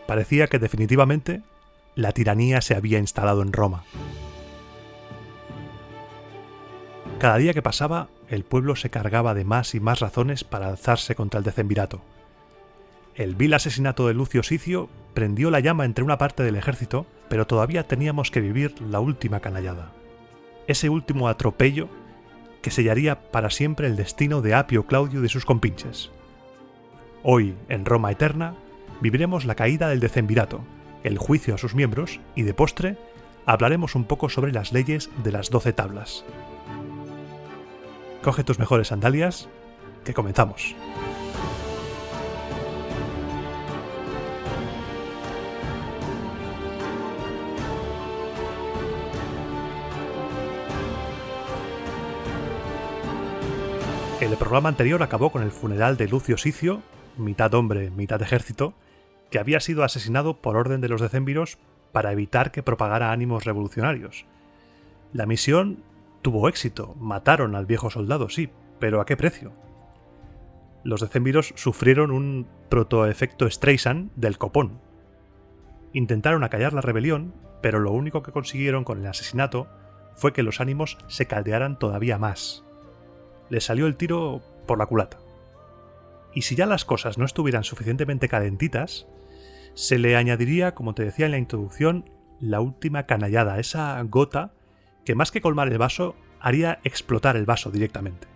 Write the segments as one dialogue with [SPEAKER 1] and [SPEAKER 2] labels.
[SPEAKER 1] Parecía que definitivamente la tiranía se había instalado en Roma. Cada día que pasaba, el pueblo se cargaba de más y más razones para alzarse contra el decemvirato. El vil asesinato de Lucio Sicio prendió la llama entre una parte del ejército, pero todavía teníamos que vivir la última canallada. Ese último atropello que sellaría para siempre el destino de Apio Claudio y de sus compinches. Hoy, en Roma Eterna, viviremos la caída del decemvirato, el juicio a sus miembros y, de postre, hablaremos un poco sobre las leyes de las 12 tablas. Coge tus mejores sandalias, que comenzamos. El programa anterior acabó con el funeral de Lucio Sicio, mitad hombre, mitad ejército, que había sido asesinado por orden de los decemviros para evitar que propagara ánimos revolucionarios. La misión tuvo éxito, mataron al viejo soldado, sí, pero ¿a qué precio? Los decemviros sufrieron un protoefecto Streisand del copón. Intentaron acallar la rebelión, pero lo único que consiguieron con el asesinato fue que los ánimos se caldearan todavía más. Les salió el tiro por la culata. Y si ya las cosas no estuvieran suficientemente calentitas, se le añadiría, como te decía en la introducción, la última canallada, esa gota que más que colmar el vaso, haría explotar el vaso directamente.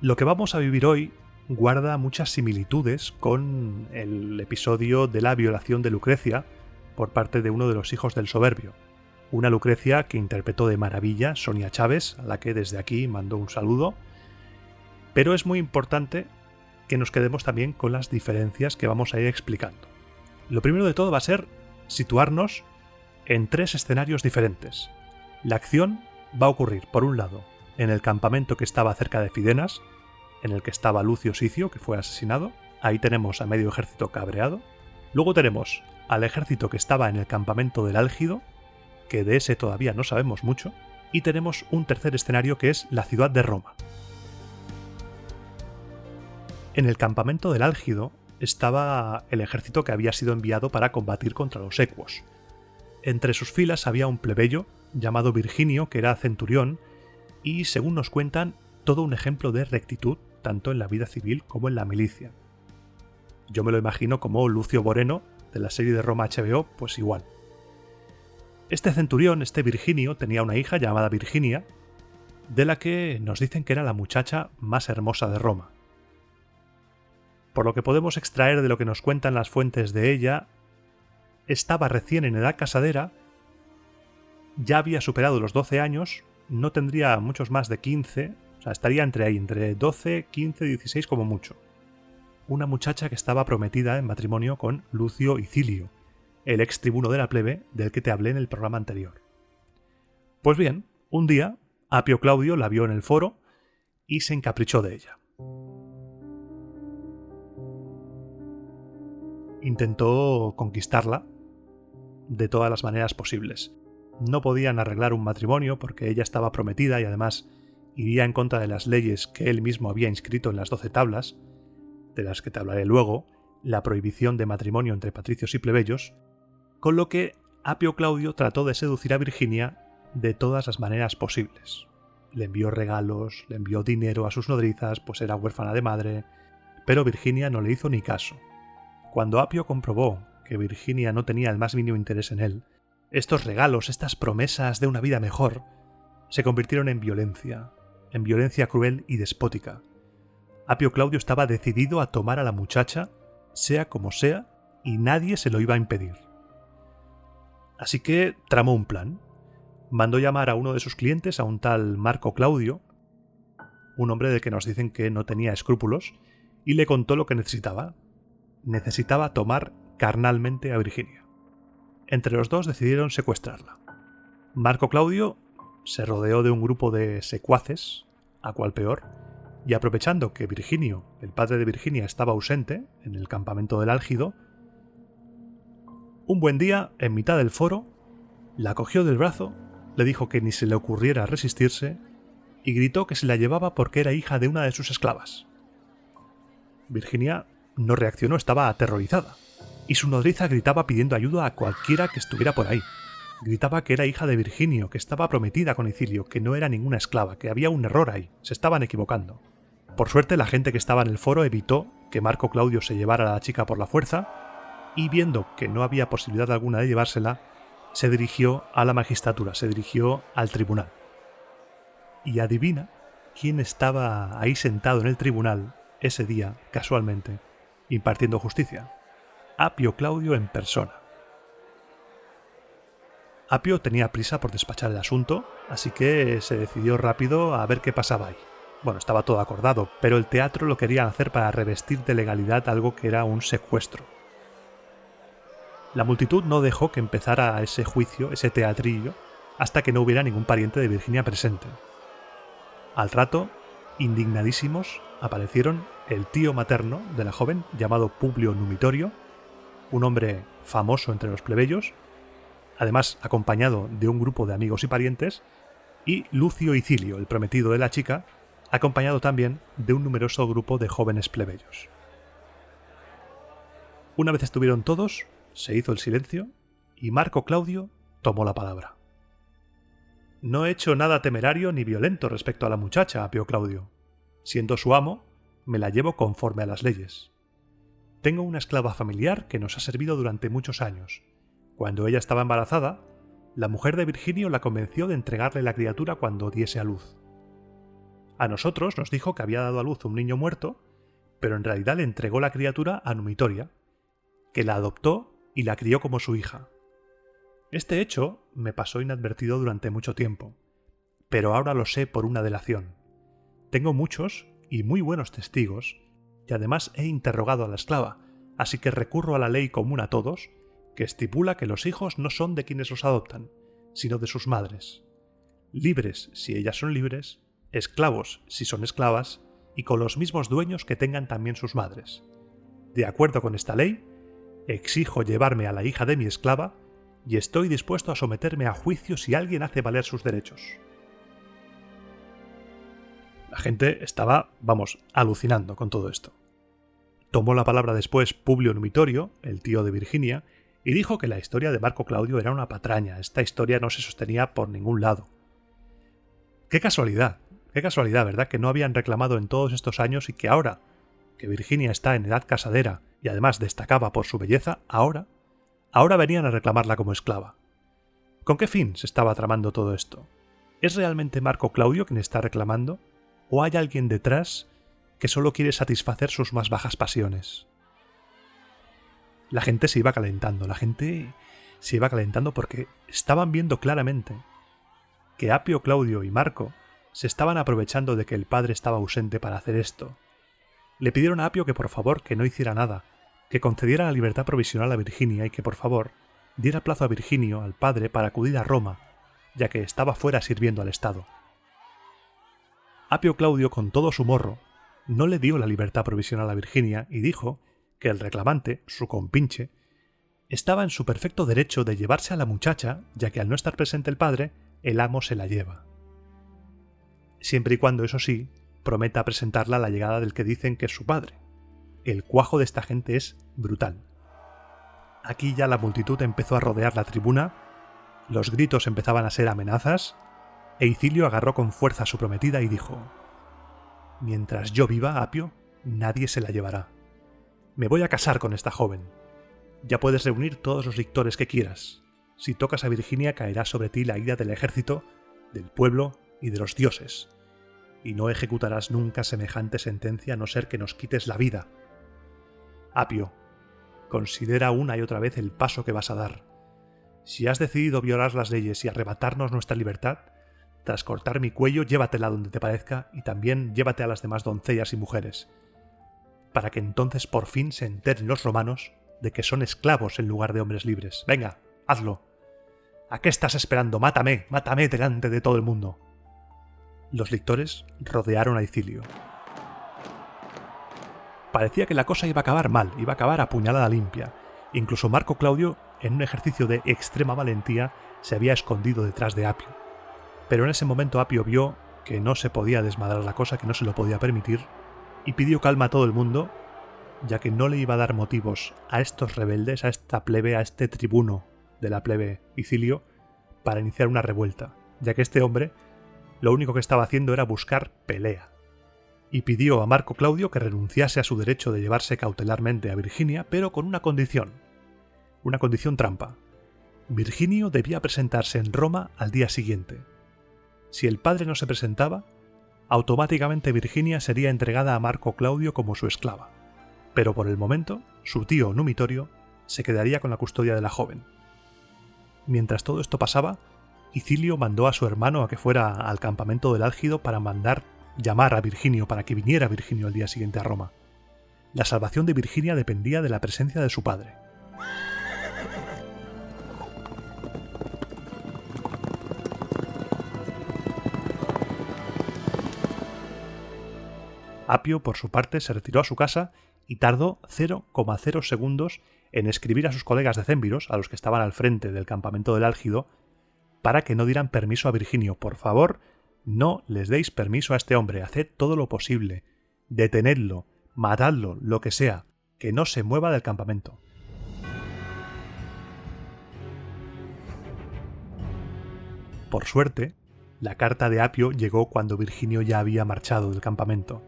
[SPEAKER 1] Lo que vamos a vivir hoy guarda muchas similitudes con el episodio de la violación de Lucrecia por parte de uno de los hijos del soberbio. Una Lucrecia que interpretó de maravilla Sonia Chávez, a la que desde aquí mando un saludo. Pero es muy importante que nos quedemos también con las diferencias que vamos a ir explicando. Lo primero de todo va a ser situarnos en 3 escenarios diferentes. La acción va a ocurrir, por un lado, en el campamento que estaba cerca de Fidenas, en el que estaba Lucio Sicio, que fue asesinado. Ahí tenemos a medio ejército cabreado. Luego tenemos al ejército que estaba en el campamento del Álgido, que de ese todavía no sabemos mucho. Y tenemos un tercer escenario que es la ciudad de Roma. En el campamento del Álgido estaba el ejército que había sido enviado para combatir contra los ecuos. Entre sus filas había un plebeyo llamado Virginio, que era centurión, y según nos cuentan, todo un ejemplo de rectitud, tanto en la vida civil como en la milicia. Yo me lo imagino como Lucio Boreno, de la serie de Roma HBO, pues igual. Este centurión, este Virginio, tenía una hija llamada Virginia, de la que nos dicen que era la muchacha más hermosa de Roma. Por lo que podemos extraer de lo que nos cuentan las fuentes de ella, estaba recién en edad casadera, ya había superado los 12 años, no tendría muchos más de 15, o sea, estaría entre 12, 15, 16 como mucho. Una muchacha que estaba prometida en matrimonio con Lucio Icilio, el ex tribuno de la plebe del que te hablé en el programa anterior. Pues bien, un día, Apio Claudio la vio en el foro y se encaprichó de ella. Intentó conquistarla de todas las maneras posibles. No podían arreglar un matrimonio porque ella estaba prometida y además iría en contra de las leyes que él mismo había inscrito en las 12 tablas, de las que te hablaré luego, la prohibición de matrimonio entre patricios y plebeyos, con lo que Apio Claudio trató de seducir a Virginia de todas las maneras posibles. Le envió regalos, le envió dinero a sus nodrizas, pues era huérfana de madre, pero Virginia no le hizo ni caso. Cuando Apio comprobó que Virginia no tenía el más mínimo interés en él, estos regalos, estas promesas de una vida mejor, se convirtieron en violencia cruel y despótica. Apio Claudio estaba decidido a tomar a la muchacha, sea como sea, y nadie se lo iba a impedir. Así que tramó un plan. Mandó llamar a uno de sus clientes, a un tal Marco Claudio, un hombre del que nos dicen que no tenía escrúpulos, y le contó lo que necesitaba. Necesitaba tomar carnalmente a Virginia. Entre los dos decidieron secuestrarla. Marco Claudio se rodeó de un grupo de secuaces, a cual peor, y aprovechando que Virginio, el padre de Virginia, estaba ausente en el campamento del Álgido, un buen día, en mitad del foro, la cogió del brazo, le dijo que ni se le ocurriera resistirse y gritó que se la llevaba porque era hija de una de sus esclavas. Virginia no reaccionó, estaba aterrorizada. y su nodriza gritaba pidiendo ayuda a cualquiera que estuviera por ahí. Gritaba que era hija de Virginio, que estaba prometida con Icilio, que no era ninguna esclava, que había un error ahí, se estaban equivocando. Por suerte, la gente que estaba en el foro evitó que Marco Claudio se llevara a la chica por la fuerza, y viendo que no había posibilidad alguna de llevársela, se dirigió a la magistratura, se dirigió al tribunal. Y adivina quién estaba ahí sentado en el tribunal ese día, casualmente, impartiendo justicia. Apio Claudio en persona. Apio tenía prisa por despachar el asunto, así que se decidió rápido a ver qué pasaba ahí. Bueno, estaba todo acordado, pero el teatro lo querían hacer para revestir de legalidad algo que era un secuestro. La multitud no dejó que empezara ese juicio, ese teatrillo, hasta que no hubiera ningún pariente de Virginia presente. Al rato, indignadísimos, aparecieron el tío materno de la joven, llamado Publio Numitorio, un hombre famoso entre los plebeyos, además acompañado de un grupo de amigos y parientes, y Lucio Icilio, el prometido de la chica, acompañado también de un numeroso grupo de jóvenes plebeyos. Una vez estuvieron todos, se hizo el silencio y Marco Claudio tomó la palabra. No he hecho nada temerario ni violento respecto a la muchacha, Apio Claudio. Siendo su amo, me la llevo conforme a las leyes. Tengo una esclava familiar que nos ha servido durante muchos años. Cuando ella estaba embarazada, la mujer de Virginio la convenció de entregarle la criatura cuando diese a luz. A nosotros nos dijo que había dado a luz un niño muerto, pero en realidad le entregó la criatura a Numitoria, que la adoptó y la crió como su hija. Este hecho me pasó inadvertido durante mucho tiempo, pero ahora lo sé por una delación. Tengo muchos y muy buenos testigos, y además he interrogado a la esclava, así que recurro a la ley común a todos, que estipula que los hijos no son de quienes los adoptan, sino de sus madres. Libres si ellas son libres, esclavos si son esclavas, y con los mismos dueños que tengan también sus madres. De acuerdo con esta ley, exijo llevarme a la hija de mi esclava y estoy dispuesto a someterme a juicio si alguien hace valer sus derechos. La gente estaba, alucinando con todo esto. Tomó la palabra después Publio Numitorio, el tío de Virginia, y dijo que la historia de Marco Claudio era una patraña, esta historia no se sostenía por ningún lado. Qué casualidad, ¿verdad? Que no habían reclamado en todos estos años y que ahora, que Virginia está en edad casadera y además destacaba por su belleza, ahora venían a reclamarla como esclava. ¿Con qué fin se estaba tramando todo esto? ¿Es realmente Marco Claudio quien está reclamando? ¿O hay alguien detrás que solo quiere satisfacer sus más bajas pasiones? La gente se iba calentando porque estaban viendo claramente que Apio Claudio y Marco se estaban aprovechando de que el padre estaba ausente para hacer esto. Le pidieron a Apio que por favor que no hiciera nada, que concediera la libertad provisional a Virginia y que por favor diera plazo a Virginio, al padre, para acudir a Roma, ya que estaba fuera sirviendo al Estado. Apio Claudio, con todo su morro, no le dio la libertad provisional a Virginia y dijo que el reclamante, su compinche, estaba en su perfecto derecho de llevarse a la muchacha, ya que al no estar presente el padre, el amo se la lleva. Siempre y cuando, eso sí, prometa presentarla a la llegada del que dicen que es su padre. El cuajo de esta gente es brutal. Aquí ya la multitud empezó a rodear la tribuna, los gritos empezaban a ser amenazas, e Icilio agarró con fuerza a su prometida y dijo: «Mientras yo viva, Apio, nadie se la llevará. Me voy a casar con esta joven. Ya puedes reunir todos los lictores que quieras. Si tocas a Virginia caerá sobre ti la ira del ejército, del pueblo y de los dioses. Y no ejecutarás nunca semejante sentencia a no ser que nos quites la vida. Apio, considera una y otra vez el paso que vas a dar. Si has decidido violar las leyes y arrebatarnos nuestra libertad, tras cortar mi cuello, llévatela donde te parezca y también llévate a las demás doncellas y mujeres, para que entonces por fin se enteren los romanos de que son esclavos en lugar de hombres libres. Venga, hazlo. ¿A qué estás esperando? Mátame, mátame delante de todo el mundo». Los lictores rodearon a Icilio. Parecía que la cosa iba a acabar mal, iba a acabar a puñalada limpia. Incluso Marco Claudio, en un ejercicio de extrema valentía, se había escondido detrás de Apio. Pero en ese momento Apio vio que no se podía desmadrar la cosa, que no se lo podía permitir, y pidió calma a todo el mundo ya que no le iba a dar motivos a estos rebeldes, a esta plebe, a este tribuno de la plebe Icilio, para iniciar una revuelta, ya que este hombre lo único que estaba haciendo era buscar pelea. Y pidió a Marco Claudio que renunciase a su derecho de llevarse cautelarmente a Virginia, pero con una condición trampa. Virginio debía presentarse en Roma al día siguiente. Si el padre no se presentaba, automáticamente Virginia sería entregada a Marco Claudio como su esclava. Pero por el momento, su tío Numitorio se quedaría con la custodia de la joven. Mientras todo esto pasaba, Icilio mandó a su hermano a que fuera al campamento del Álgido para mandar llamar a Virginio para que viniera Virginio al día siguiente a Roma. La salvación de Virginia dependía de la presencia de su padre. Apio, por su parte, se retiró a su casa y tardó 0,0 segundos en escribir a sus colegas decémviros, a los que estaban al frente del campamento del Álgido, para que no dieran permiso a Virginio. Por favor, no les deis permiso a este hombre, haced todo lo posible, detenedlo, matadlo, lo que sea, que no se mueva del campamento. Por suerte, la carta de Apio llegó cuando Virginio ya había marchado del campamento.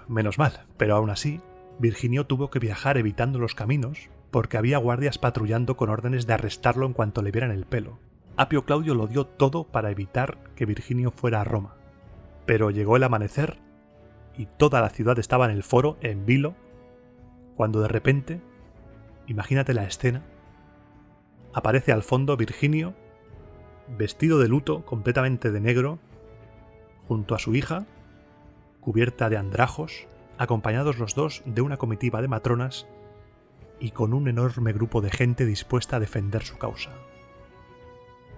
[SPEAKER 1] Menos mal, pero aún así, Virginio tuvo que viajar evitando los caminos porque había guardias patrullando con órdenes de arrestarlo en cuanto le vieran el pelo. Apio Claudio lo dio todo para evitar que Virginio fuera a Roma. Pero llegó el amanecer y toda la ciudad estaba en el foro, en vilo, cuando de repente, imagínate la escena, aparece al fondo Virginio, vestido de luto, completamente de negro, junto a su hija, cubierta de andrajos, acompañados los dos de una comitiva de matronas y con un enorme grupo de gente dispuesta a defender su causa.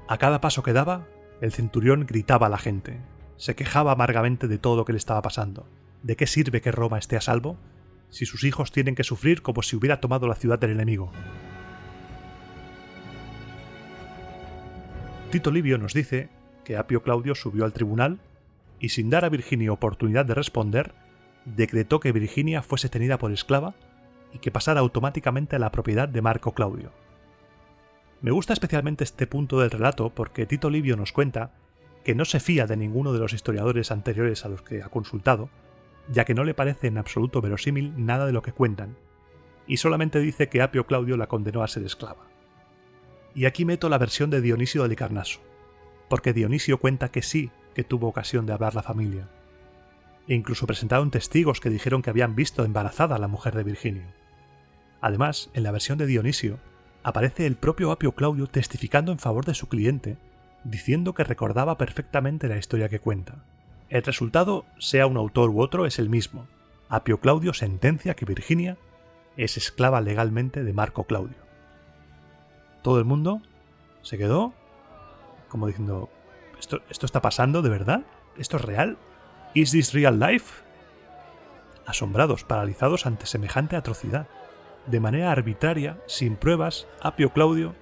[SPEAKER 1] A cada paso que daba, el centurión gritaba a la gente, se quejaba amargamente de todo lo que le estaba pasando. ¿De qué sirve que Roma esté a salvo si sus hijos tienen que sufrir como si hubiera tomado la ciudad del enemigo? Tito Livio nos dice que Apio Claudio subió al tribunal y, sin dar a Virginio oportunidad de responder, decretó que Virginia fuese tenida por esclava y que pasara automáticamente a la propiedad de Marco Claudio. Me gusta especialmente este punto del relato porque Tito Livio nos cuenta que no se fía de ninguno de los historiadores anteriores a los que ha consultado, ya que no le parece en absoluto verosímil nada de lo que cuentan, y solamente dice que Apio Claudio la condenó a ser esclava. Y aquí meto la versión de Dionisio de Halicarnaso, porque Dionisio cuenta que sí que tuvo ocasión de hablar la familia, e incluso presentaron testigos que dijeron que habían visto embarazada a la mujer de Virginio. Además, en la versión de Dionisio, aparece el propio Apio Claudio testificando en favor de su cliente, diciendo que recordaba perfectamente la historia que cuenta. El resultado, sea un autor u otro, es el mismo. Apio Claudio sentencia que Virginia es esclava legalmente de Marco Claudio. Todo el mundo se quedó como diciendo, ¿esto está pasando de verdad? ¿Esto es real? ¿Is this real life? Asombrados, paralizados ante semejante atrocidad. De manera arbitraria, sin pruebas, Apio Claudio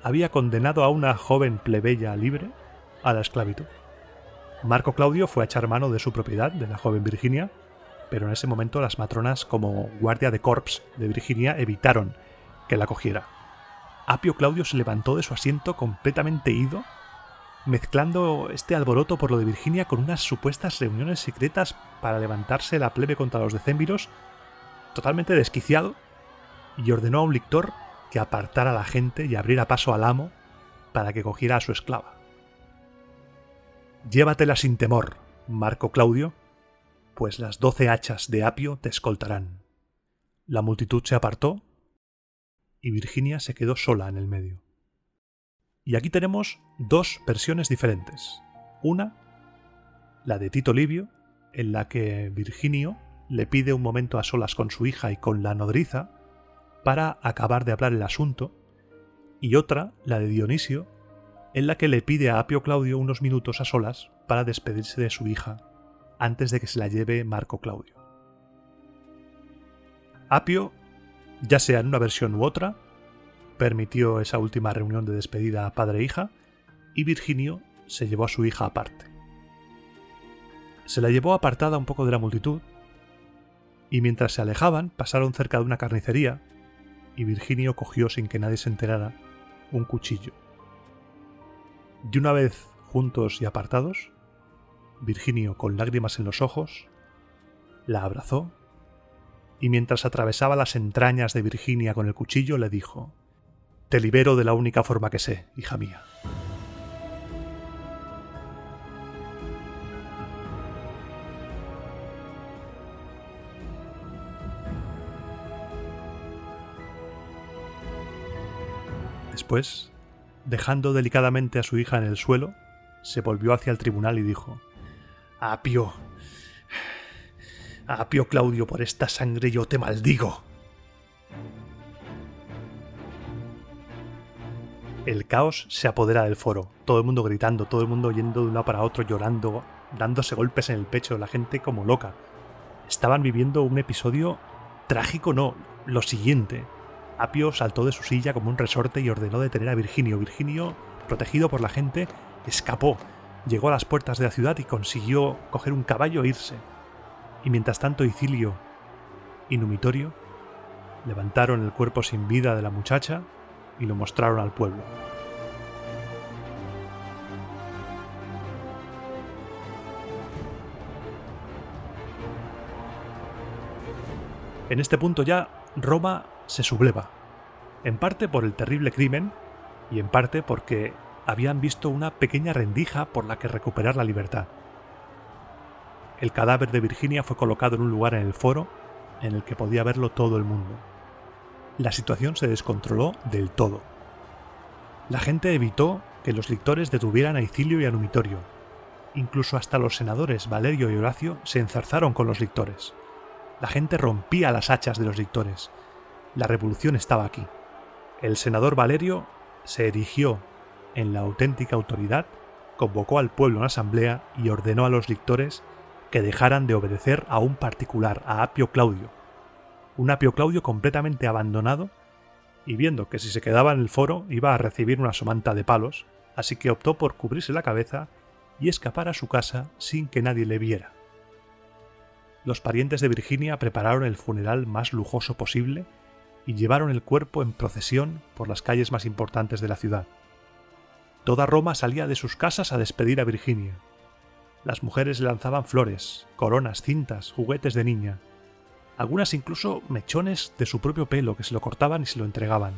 [SPEAKER 1] había condenado a una joven plebeya libre a la esclavitud. Marco Claudio fue a echar mano de su propiedad, de la joven Virginia, pero en ese momento las matronas, como guardia de corps de Virginia, evitaron que la cogiera. Apio Claudio se levantó de su asiento completamente ido, mezclando este alboroto por lo de Virginia con unas supuestas reuniones secretas para levantarse la plebe contra los decémviros, totalmente desquiciado, y ordenó a un lictor que apartara a la gente y abriera paso al amo para que cogiera a su esclava. «Llévatela sin temor, Marco Claudio, pues las 12 hachas de Apio te escoltarán». La multitud se apartó y Virginia se quedó sola en el medio. Y aquí tenemos dos versiones diferentes. Una, la de Tito Livio, en la que Virginio le pide un momento a solas con su hija y con la nodriza para acabar de hablar el asunto, y otra, la de Dionisio, en la que le pide a Apio Claudio unos minutos a solas para despedirse de su hija antes de que se la lleve Marco Claudio. Apio, ya sea en una versión u otra, permitió esa última reunión de despedida padre e hija, y Virginio se llevó a su hija aparte. Se la llevó apartada un poco de la multitud, y mientras se alejaban pasaron cerca de una carnicería y Virginio cogió, sin que nadie se enterara, un cuchillo. Y una vez juntos y apartados, Virginio, con lágrimas en los ojos, la abrazó y mientras atravesaba las entrañas de Virginia con el cuchillo le dijo: «Te libero de la única forma que sé, hija mía». Después, dejando delicadamente a su hija en el suelo, se volvió hacia el tribunal y dijo: «Apio, Apio Claudio, por esta sangre yo te maldigo». El caos se apodera del foro, todo el mundo gritando, todo el mundo yendo de un lado para otro, llorando, dándose golpes en el pecho, la gente como loca. Estaban viviendo un episodio trágico, no, lo siguiente. Apio saltó de su silla como un resorte y ordenó detener a Virginio. Virginio, protegido por la gente, escapó, llegó a las puertas de la ciudad y consiguió coger un caballo e irse. Y mientras tanto Icilio y Numitorio levantaron el cuerpo sin vida de la muchacha y lo mostraron al pueblo. En este punto ya Roma se subleva, en parte por el terrible crimen y en parte porque habían visto una pequeña rendija por la que recuperar la libertad. El cadáver de Virginia fue colocado en un lugar en el foro en el que podía verlo todo el mundo. La situación se descontroló del todo. La gente evitó que los lictores detuvieran a Icilio y a Numitorio. Incluso hasta los senadores Valerio y Horacio se enzarzaron con los lictores. La gente rompía las hachas de los lictores. La revolución estaba aquí. El senador Valerio se erigió en la auténtica autoridad, convocó al pueblo en asamblea y ordenó a los lictores que dejaran de obedecer a un particular, a Apio Claudio. Un Apio Claudio completamente abandonado y viendo que si se quedaba en el foro iba a recibir una somanta de palos, así que optó por cubrirse la cabeza y escapar a su casa sin que nadie le viera. Los parientes de Virginia prepararon el funeral más lujoso posible y llevaron el cuerpo en procesión por las calles más importantes de la ciudad. Toda Roma salía de sus casas a despedir a Virginia. Las mujeres le lanzaban flores, coronas, cintas, juguetes de niña. Algunas incluso mechones de su propio pelo que se lo cortaban y se lo entregaban.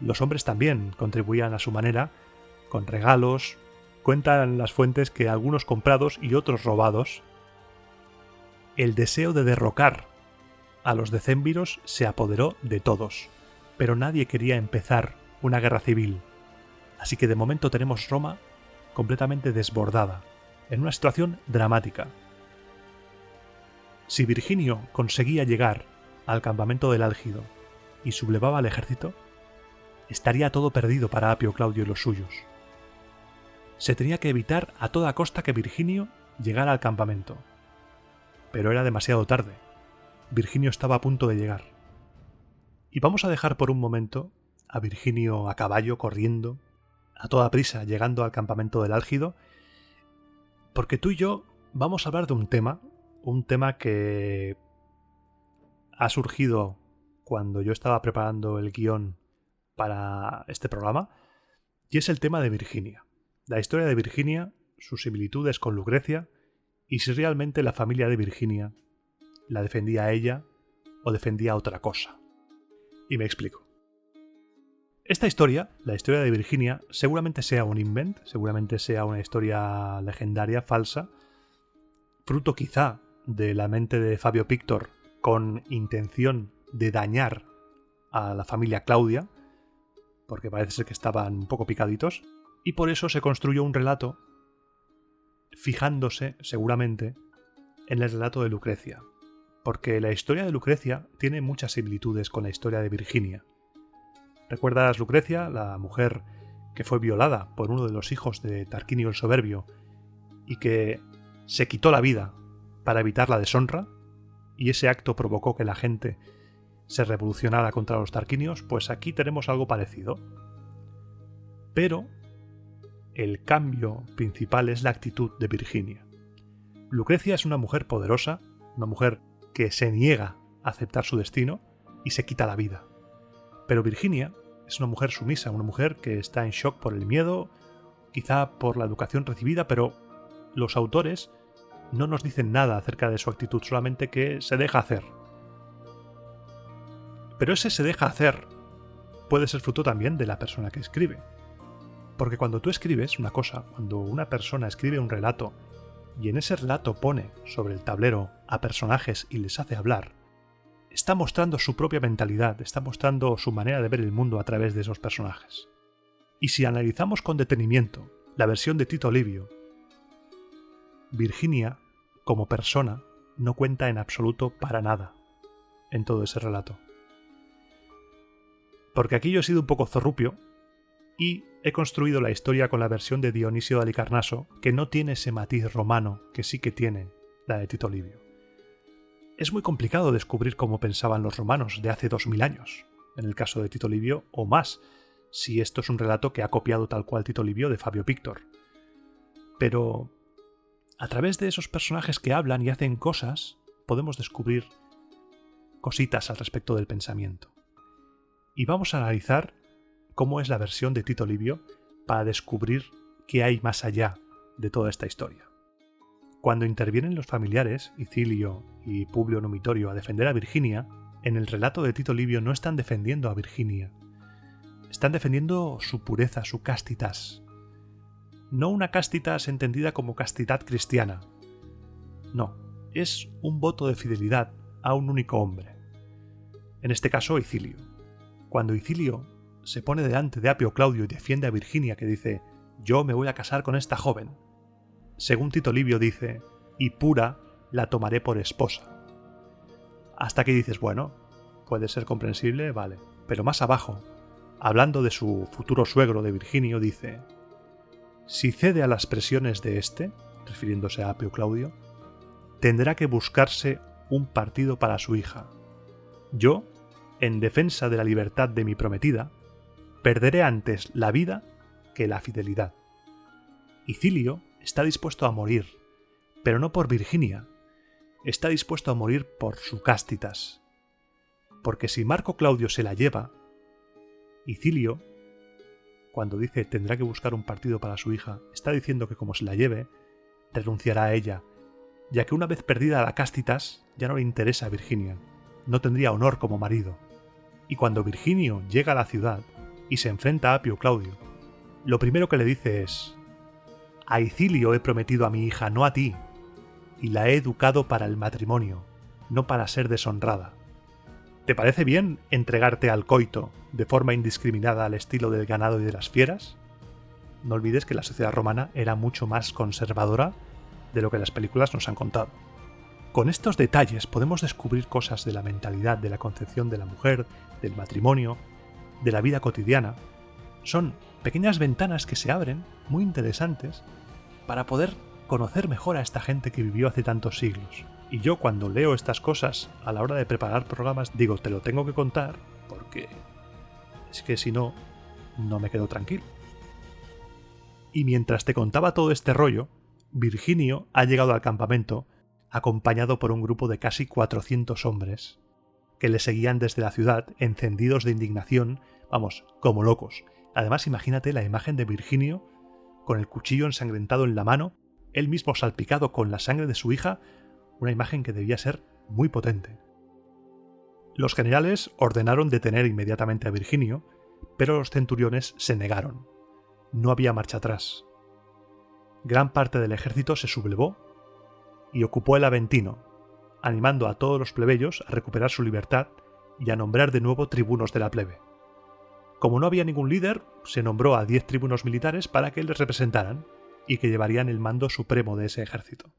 [SPEAKER 1] Los hombres también contribuían a su manera, con regalos. Cuentan las fuentes que algunos comprados y otros robados. El deseo de derrocar a los decémviros se apoderó de todos, pero nadie quería empezar una guerra civil. Así que de momento tenemos Roma completamente desbordada, en una situación dramática. Si Virginio conseguía llegar al campamento del Álgido y sublevaba al ejército, estaría todo perdido para Apio Claudio y los suyos. Se tenía que evitar a toda costa que Virginio llegara al campamento. Pero era demasiado tarde. Virginio estaba a punto de llegar. Y vamos a dejar por un momento a Virginio a caballo corriendo, a toda prisa llegando al campamento del Álgido, porque tú y yo vamos a hablar de un tema que ha surgido cuando yo estaba preparando el guión para este programa, y es el tema de Virginia. La historia de Virginia, sus similitudes con Lucrecia, y si realmente la familia de Virginia la defendía a ella o defendía a otra cosa. Y me explico. Esta historia, la historia de Virginia, seguramente sea un invent, seguramente sea una historia legendaria, falsa, fruto quizá de la mente de Fabio Pictor con intención de dañar a la familia Claudia, porque parece ser que estaban un poco picaditos, y por eso se construyó un relato fijándose, seguramente, en el relato de Lucrecia, porque la historia de Lucrecia tiene muchas similitudes con la historia de Virginia. ¿Recuerdas Lucrecia, la mujer que fue violada por uno de los hijos de Tarquinio el Soberbio y que se quitó la vida para evitar la deshonra? Y ese acto provocó que la gente se revolucionara contra los tarquinios. Pues aquí tenemos algo parecido. Pero el cambio principal es la actitud de Virginia. Lucrecia es una mujer poderosa, una mujer que se niega a aceptar su destino y se quita la vida. Pero Virginia es una mujer sumisa, una mujer que está en shock por el miedo, quizá por la educación recibida, pero los autores no nos dicen nada acerca de su actitud, solamente que se deja hacer. Pero ese se deja hacer puede ser fruto también de la persona que escribe. Porque cuando tú escribes una cosa, cuando una persona escribe un relato y en ese relato pone sobre el tablero a personajes y les hace hablar, está mostrando su propia mentalidad, está mostrando su manera de ver el mundo a través de esos personajes. Y si analizamos con detenimiento la versión de Tito Livio, Virginia, como persona, no cuenta en absoluto para nada en todo ese relato. Porque aquí yo he sido un poco zorrupio y he construido la historia con la versión de Dionisio de Halicarnaso, que no tiene ese matiz romano que sí que tiene la de Tito Livio. Es muy complicado descubrir cómo pensaban los romanos de hace 2000 años, en el caso de Tito Livio, o más, si esto es un relato que ha copiado tal cual Tito Livio de Fabio Pictor. Pero a través de esos personajes que hablan y hacen cosas, podemos descubrir cositas al respecto del pensamiento. Y vamos a analizar cómo es la versión de Tito Livio para descubrir qué hay más allá de toda esta historia. Cuando intervienen los familiares, Icilio y Publio Numitorio, a defender a Virginia, en el relato de Tito Livio no están defendiendo a Virginia. Están defendiendo su pureza, su castitas. No una castitas entendida como castidad cristiana. No, es un voto de fidelidad a un único hombre. En este caso, Icilio. Cuando Icilio se pone delante de Apio Claudio y defiende a Virginia, que dice: yo me voy a casar con esta joven, según Tito Livio dice: y pura la tomaré por esposa. Hasta que dices, bueno, puede ser comprensible, vale. Pero más abajo, hablando de su futuro suegro de Virginio, dice: si cede a las presiones de este, refiriéndose a Apio Claudio, tendrá que buscarse un partido para su hija. Yo, en defensa de la libertad de mi prometida, perderé antes la vida que la fidelidad. Icilio está dispuesto a morir, pero no por Virginia, está dispuesto a morir por su castitas. Porque si Marco Claudio se la lleva, Icilio, cuando dice tendrá que buscar un partido para su hija, está diciendo que como se la lleve, renunciará a ella, ya que una vez perdida la castitas, ya no le interesa a Virginia, no tendría honor como marido. Y cuando Virginio llega a la ciudad y se enfrenta a Apio Claudio, lo primero que le dice es: a Icilio he prometido a mi hija, no a ti, y la he educado para el matrimonio, no para ser deshonrada. ¿Te parece bien entregarte al coito de forma indiscriminada al estilo del ganado y de las fieras? No olvides que la sociedad romana era mucho más conservadora de lo que las películas nos han contado. Con estos detalles podemos descubrir cosas de la mentalidad, de la concepción de la mujer, del matrimonio, de la vida cotidiana. Son pequeñas ventanas que se abren, muy interesantes, para poder conocer mejor a esta gente que vivió hace tantos siglos. Y yo cuando leo estas cosas a la hora de preparar programas digo, te lo tengo que contar porque es que si no, no me quedo tranquilo. Y mientras te contaba todo este rollo, Virginio ha llegado al campamento acompañado por un grupo de casi 400 hombres, que le seguían desde la ciudad, encendidos de indignación, vamos, como locos. Además, imagínate la imagen de Virginio, con el cuchillo ensangrentado en la mano, él mismo salpicado con la sangre de su hija, una imagen que debía ser muy potente. Los generales ordenaron detener inmediatamente a Virginio, pero los centuriones se negaron. No había marcha atrás. Gran parte del ejército se sublevó y ocupó el Aventino, animando a todos los plebeyos a recuperar su libertad y a nombrar de nuevo tribunos de la plebe. Como no había ningún líder, se nombró a 10 tribunos militares para que les representaran y que llevarían el mando supremo de ese ejército.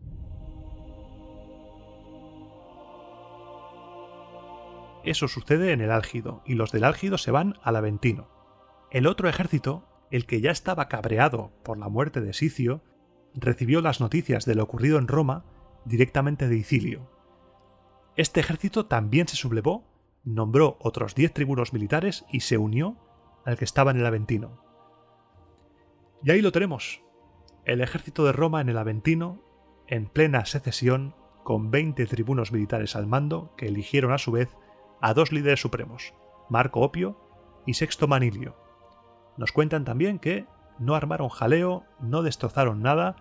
[SPEAKER 1] Eso sucede en el Álgido, y los del Álgido se van al Aventino. El otro ejército, el que ya estaba cabreado por la muerte de Sicio, recibió las noticias de lo ocurrido en Roma directamente de Icilio. Este ejército también se sublevó, nombró otros 10 tribunos militares y se unió al que estaba en el Aventino. Y ahí lo tenemos, el ejército de Roma en el Aventino, en plena secesión, con 20 tribunos militares al mando que eligieron a su vez a 2 líderes supremos, Marco Opio y Sexto Manilio. Nos cuentan también que no armaron jaleo, no destrozaron nada,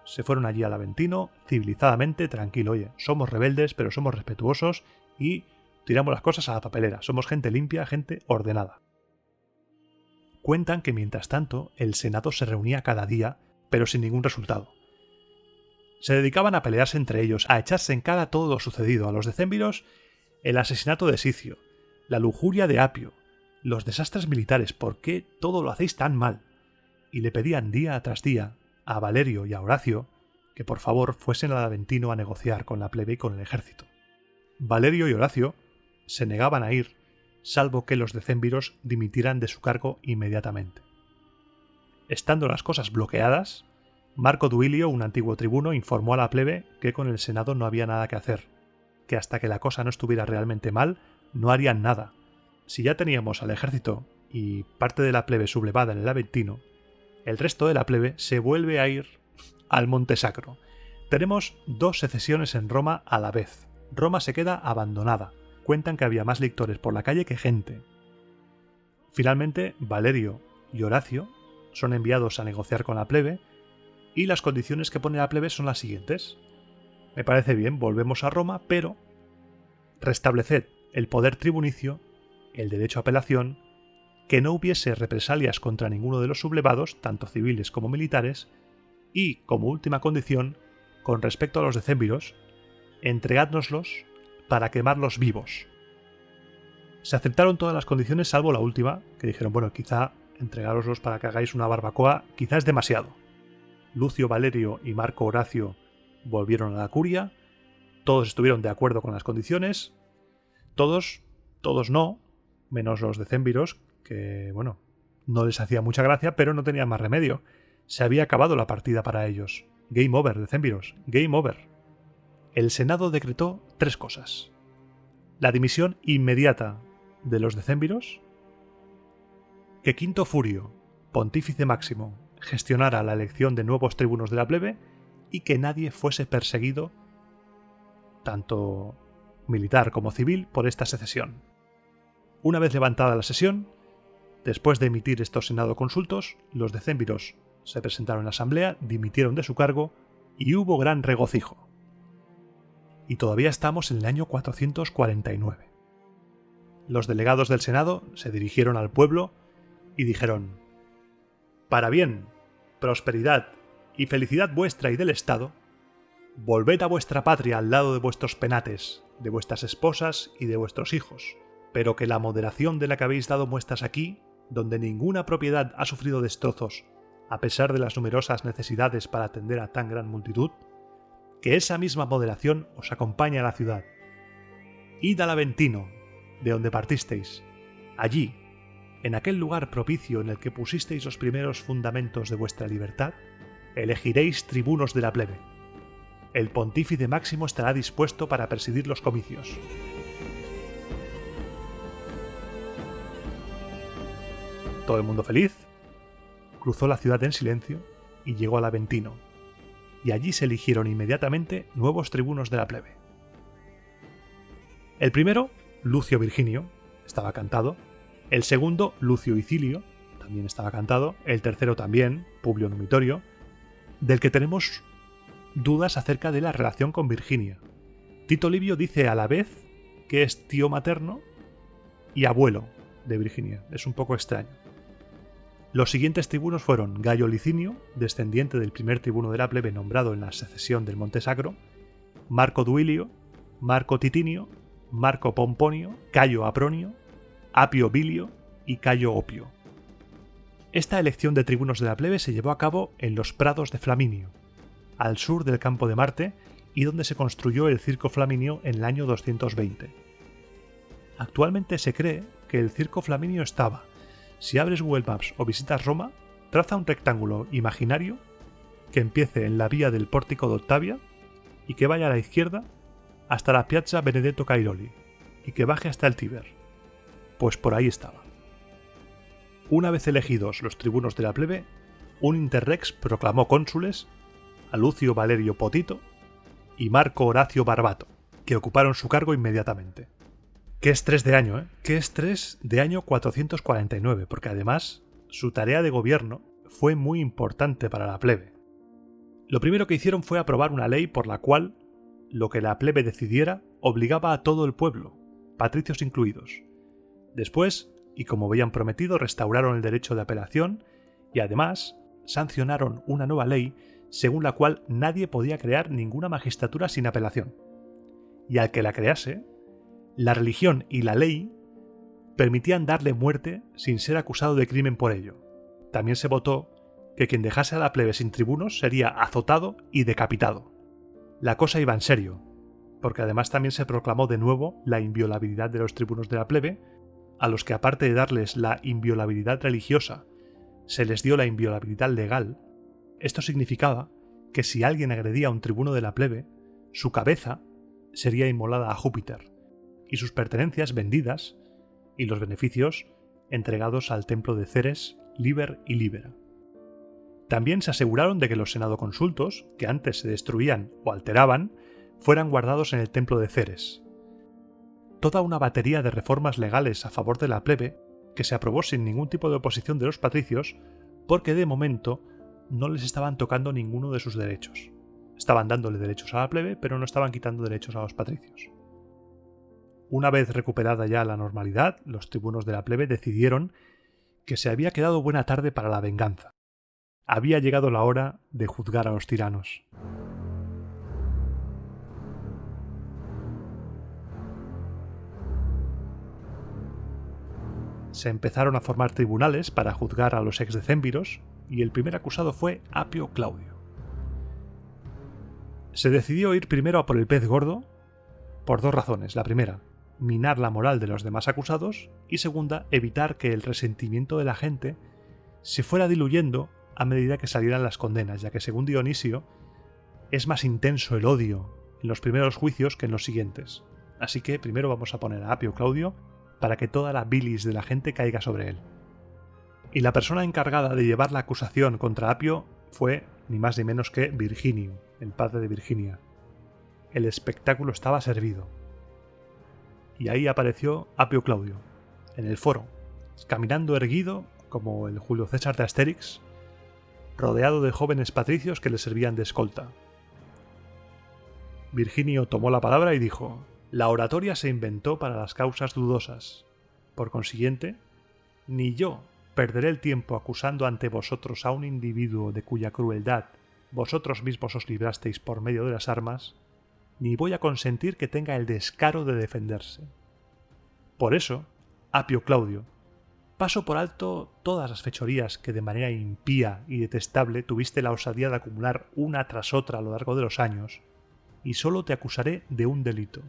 [SPEAKER 1] se fueron allí al Aventino civilizadamente, tranquilo, oye, somos rebeldes pero somos respetuosos y tiramos las cosas a la papelera, somos gente limpia, gente ordenada. Cuentan que mientras tanto el Senado se reunía cada día, pero sin ningún resultado. Se dedicaban a pelearse entre ellos, a echarse en cara todo lo sucedido, a los decémviros el asesinato de Sicio, la lujuria de Apio, los desastres militares, ¿por qué todo lo hacéis tan mal? Y le pedían día tras día a Valerio y a Horacio que por favor fuesen al Aventino a negociar con la plebe y con el ejército. Valerio y Horacio se negaban a ir, salvo que los decémviros dimitieran de su cargo inmediatamente. Estando las cosas bloqueadas, Marco Duilio, un antiguo tribuno, informó a la plebe que con el Senado no había nada que hacer, que hasta que la cosa no estuviera realmente mal, no harían nada. Si ya teníamos al ejército y parte de la plebe sublevada en el Aventino, el resto de la plebe se vuelve a ir al Monte Sacro. Tenemos 2 secesiones en Roma a la vez. Roma se queda abandonada. Cuentan que había más lictores por la calle que gente. Finalmente, Valerio y Horacio son enviados a negociar con la plebe y las condiciones que pone la plebe son las siguientes. Me parece bien, volvemos a Roma, pero restableced el poder tribunicio, el derecho a apelación, que no hubiese represalias contra ninguno de los sublevados, tanto civiles como militares, y, como última condición, con respecto a los decémviros, entregádnoslos para quemarlos vivos. Se aceptaron todas las condiciones salvo la última, que dijeron, bueno, quizá entregároslos para que hagáis una barbacoa, quizá es demasiado. Lucio Valerio y Marco Horacio volvieron a la curia, todos estuvieron de acuerdo con las condiciones, todos no, menos los decémviros, que, bueno, no les hacía mucha gracia, pero no tenían más remedio. Se había acabado la partida para ellos. Game over, decémviros, game over. El Senado decretó 3 cosas. La dimisión inmediata de los decémviros, que Quinto Furio, pontífice máximo, gestionara la elección de nuevos tribunos de la plebe y que nadie fuese perseguido, tanto militar como civil, por esta secesión. Una vez levantada la sesión, después de emitir estos senado consultos, los decémviros se presentaron en la asamblea, dimitieron de su cargo y hubo gran regocijo. Y todavía estamos en el año 449. Los delegados del Senado se dirigieron al pueblo y dijeron: para bien, prosperidad y felicidad vuestra y del Estado, volved a vuestra patria al lado de vuestros penates, de vuestras esposas y de vuestros hijos, pero que la moderación de la que habéis dado muestras aquí, donde ninguna propiedad ha sufrido destrozos, a pesar de las numerosas necesidades para atender a tan gran multitud, que esa misma moderación os acompañe a la ciudad. Id al Aventino, de donde partisteis. Allí, en aquel lugar propicio en el que pusisteis los primeros fundamentos de vuestra libertad, elegiréis tribunos de la plebe. El pontífice máximo estará dispuesto para presidir los comicios. Todo el mundo feliz, cruzó la ciudad en silencio y llegó al Aventino, y allí se eligieron inmediatamente nuevos tribunos de la plebe. El primero, Lucio Virginio, estaba cantado. El segundo, Lucio Icilio, también estaba cantado. El tercero también, Publio Numitorio, del que tenemos dudas acerca de la relación con Virginia. Tito Livio dice a la vez que es tío materno y abuelo de Virginia. Es un poco extraño. Los siguientes tribunos fueron Gayo Licinio, descendiente del primer tribuno de la plebe nombrado en la secesión del Monte Sacro, Marco Duilio, Marco Titinio, Marco Pomponio, Cayo Apronio, Apio Bilio y Cayo Opio. Esta elección de tribunos de la plebe se llevó a cabo en los prados de Flaminio, al sur del campo de Marte, y donde se construyó el Circo Flaminio en el año 220. Actualmente se cree que el Circo Flaminio estaba, si abres Google Maps o visitas Roma, traza un rectángulo imaginario que empiece en la vía del Pórtico de Octavia y que vaya a la izquierda hasta la Piazza Benedetto Cairoli y que baje hasta el Tíber. Pues por ahí estaba. Una vez elegidos los tribunos de la plebe, un interrex proclamó cónsules a Lucio Valerio Potito y Marco Horacio Barbato, que ocuparon su cargo inmediatamente. ¡Qué estrés de año, eh! ¡Qué estrés de año 449! Porque además su tarea de gobierno fue muy importante para la plebe. Lo primero que hicieron fue aprobar una ley por la cual lo que la plebe decidiera obligaba a todo el pueblo, patricios incluidos. Después, y como habían prometido, restauraron el derecho de apelación y además sancionaron una nueva ley según la cual nadie podía crear ninguna magistratura sin apelación. Y al que la crease, la religión y la ley permitían darle muerte sin ser acusado de crimen por ello. También se votó que quien dejase a la plebe sin tribunos sería azotado y decapitado. La cosa iba en serio, porque además también se proclamó de nuevo la inviolabilidad de los tribunos de la plebe, a los que aparte de darles la inviolabilidad religiosa, se les dio la inviolabilidad legal. Esto significaba que si alguien agredía a un tribuno de la plebe, su cabeza sería inmolada a Júpiter, y sus pertenencias vendidas, y los beneficios entregados al templo de Ceres, Liber y Libera. También se aseguraron de que los senadoconsultos, que antes se destruían o alteraban, fueran guardados en el templo de Ceres. Toda una batería de reformas legales a favor de la plebe que se aprobó sin ningún tipo de oposición de los patricios, porque de momento no les estaban tocando ninguno de sus derechos. Estaban dándole derechos a la plebe, pero no estaban quitando derechos a los patricios. Una vez recuperada ya la normalidad, los tribunos de la plebe decidieron que se había quedado buena tarde para la venganza. Había llegado la hora de juzgar a los tiranos. Se empezaron a formar tribunales para juzgar a los exdecémviros y el primer acusado fue Apio Claudio. Se decidió ir primero a por el pez gordo por dos razones. La primera, minar la moral de los demás acusados, y segunda, evitar que el resentimiento de la gente se fuera diluyendo a medida que salieran las condenas, ya que según Dionisio es más intenso el odio en los primeros juicios que en los siguientes. Así que primero vamos a poner a Apio Claudio para que toda la bilis de la gente caiga sobre él. Y la persona encargada de llevar la acusación contra Apio fue ni más ni menos que Virginio, el padre de Virginia. El espectáculo estaba servido. Y ahí apareció Apio Claudio, en el foro, caminando erguido como el Julio César de Asterix, rodeado de jóvenes patricios que le servían de escolta. Virginio tomó la palabra y dijo: «La oratoria se inventó para las causas dudosas. Por consiguiente, ni yo perderé el tiempo acusando ante vosotros a un individuo de cuya crueldad vosotros mismos os librasteis por medio de las armas, ni voy a consentir que tenga el descaro de defenderse. Por eso, Apio Claudio, paso por alto todas las fechorías que de manera impía y detestable tuviste la osadía de acumular una tras otra a lo largo de los años, y solo te acusaré de un delito: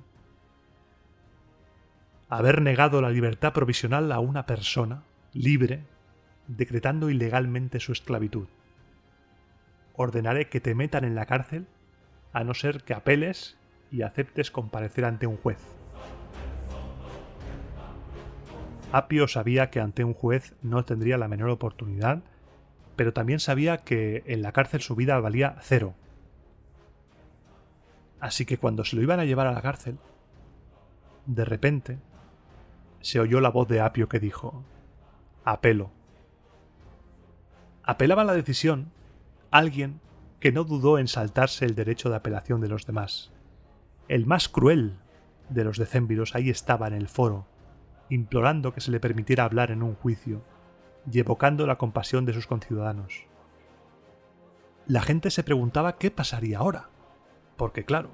[SPEAKER 1] haber negado la libertad provisional a una persona libre, decretando ilegalmente su esclavitud. Ordenaré que te metan en la cárcel, a no ser que apeles y aceptes comparecer ante un juez». Apio sabía que ante un juez no tendría la menor oportunidad, pero también sabía que en la cárcel su vida valía cero. Así que cuando se lo iban a llevar a la cárcel, de repente se oyó la voz de Apio que dijo: «Apelo». Apelaba a la decisión alguien que no dudó en saltarse el derecho de apelación de los demás. El más cruel de los decémviros ahí estaba en el foro, implorando que se le permitiera hablar en un juicio y evocando la compasión de sus conciudadanos. La gente se preguntaba qué pasaría ahora, porque claro,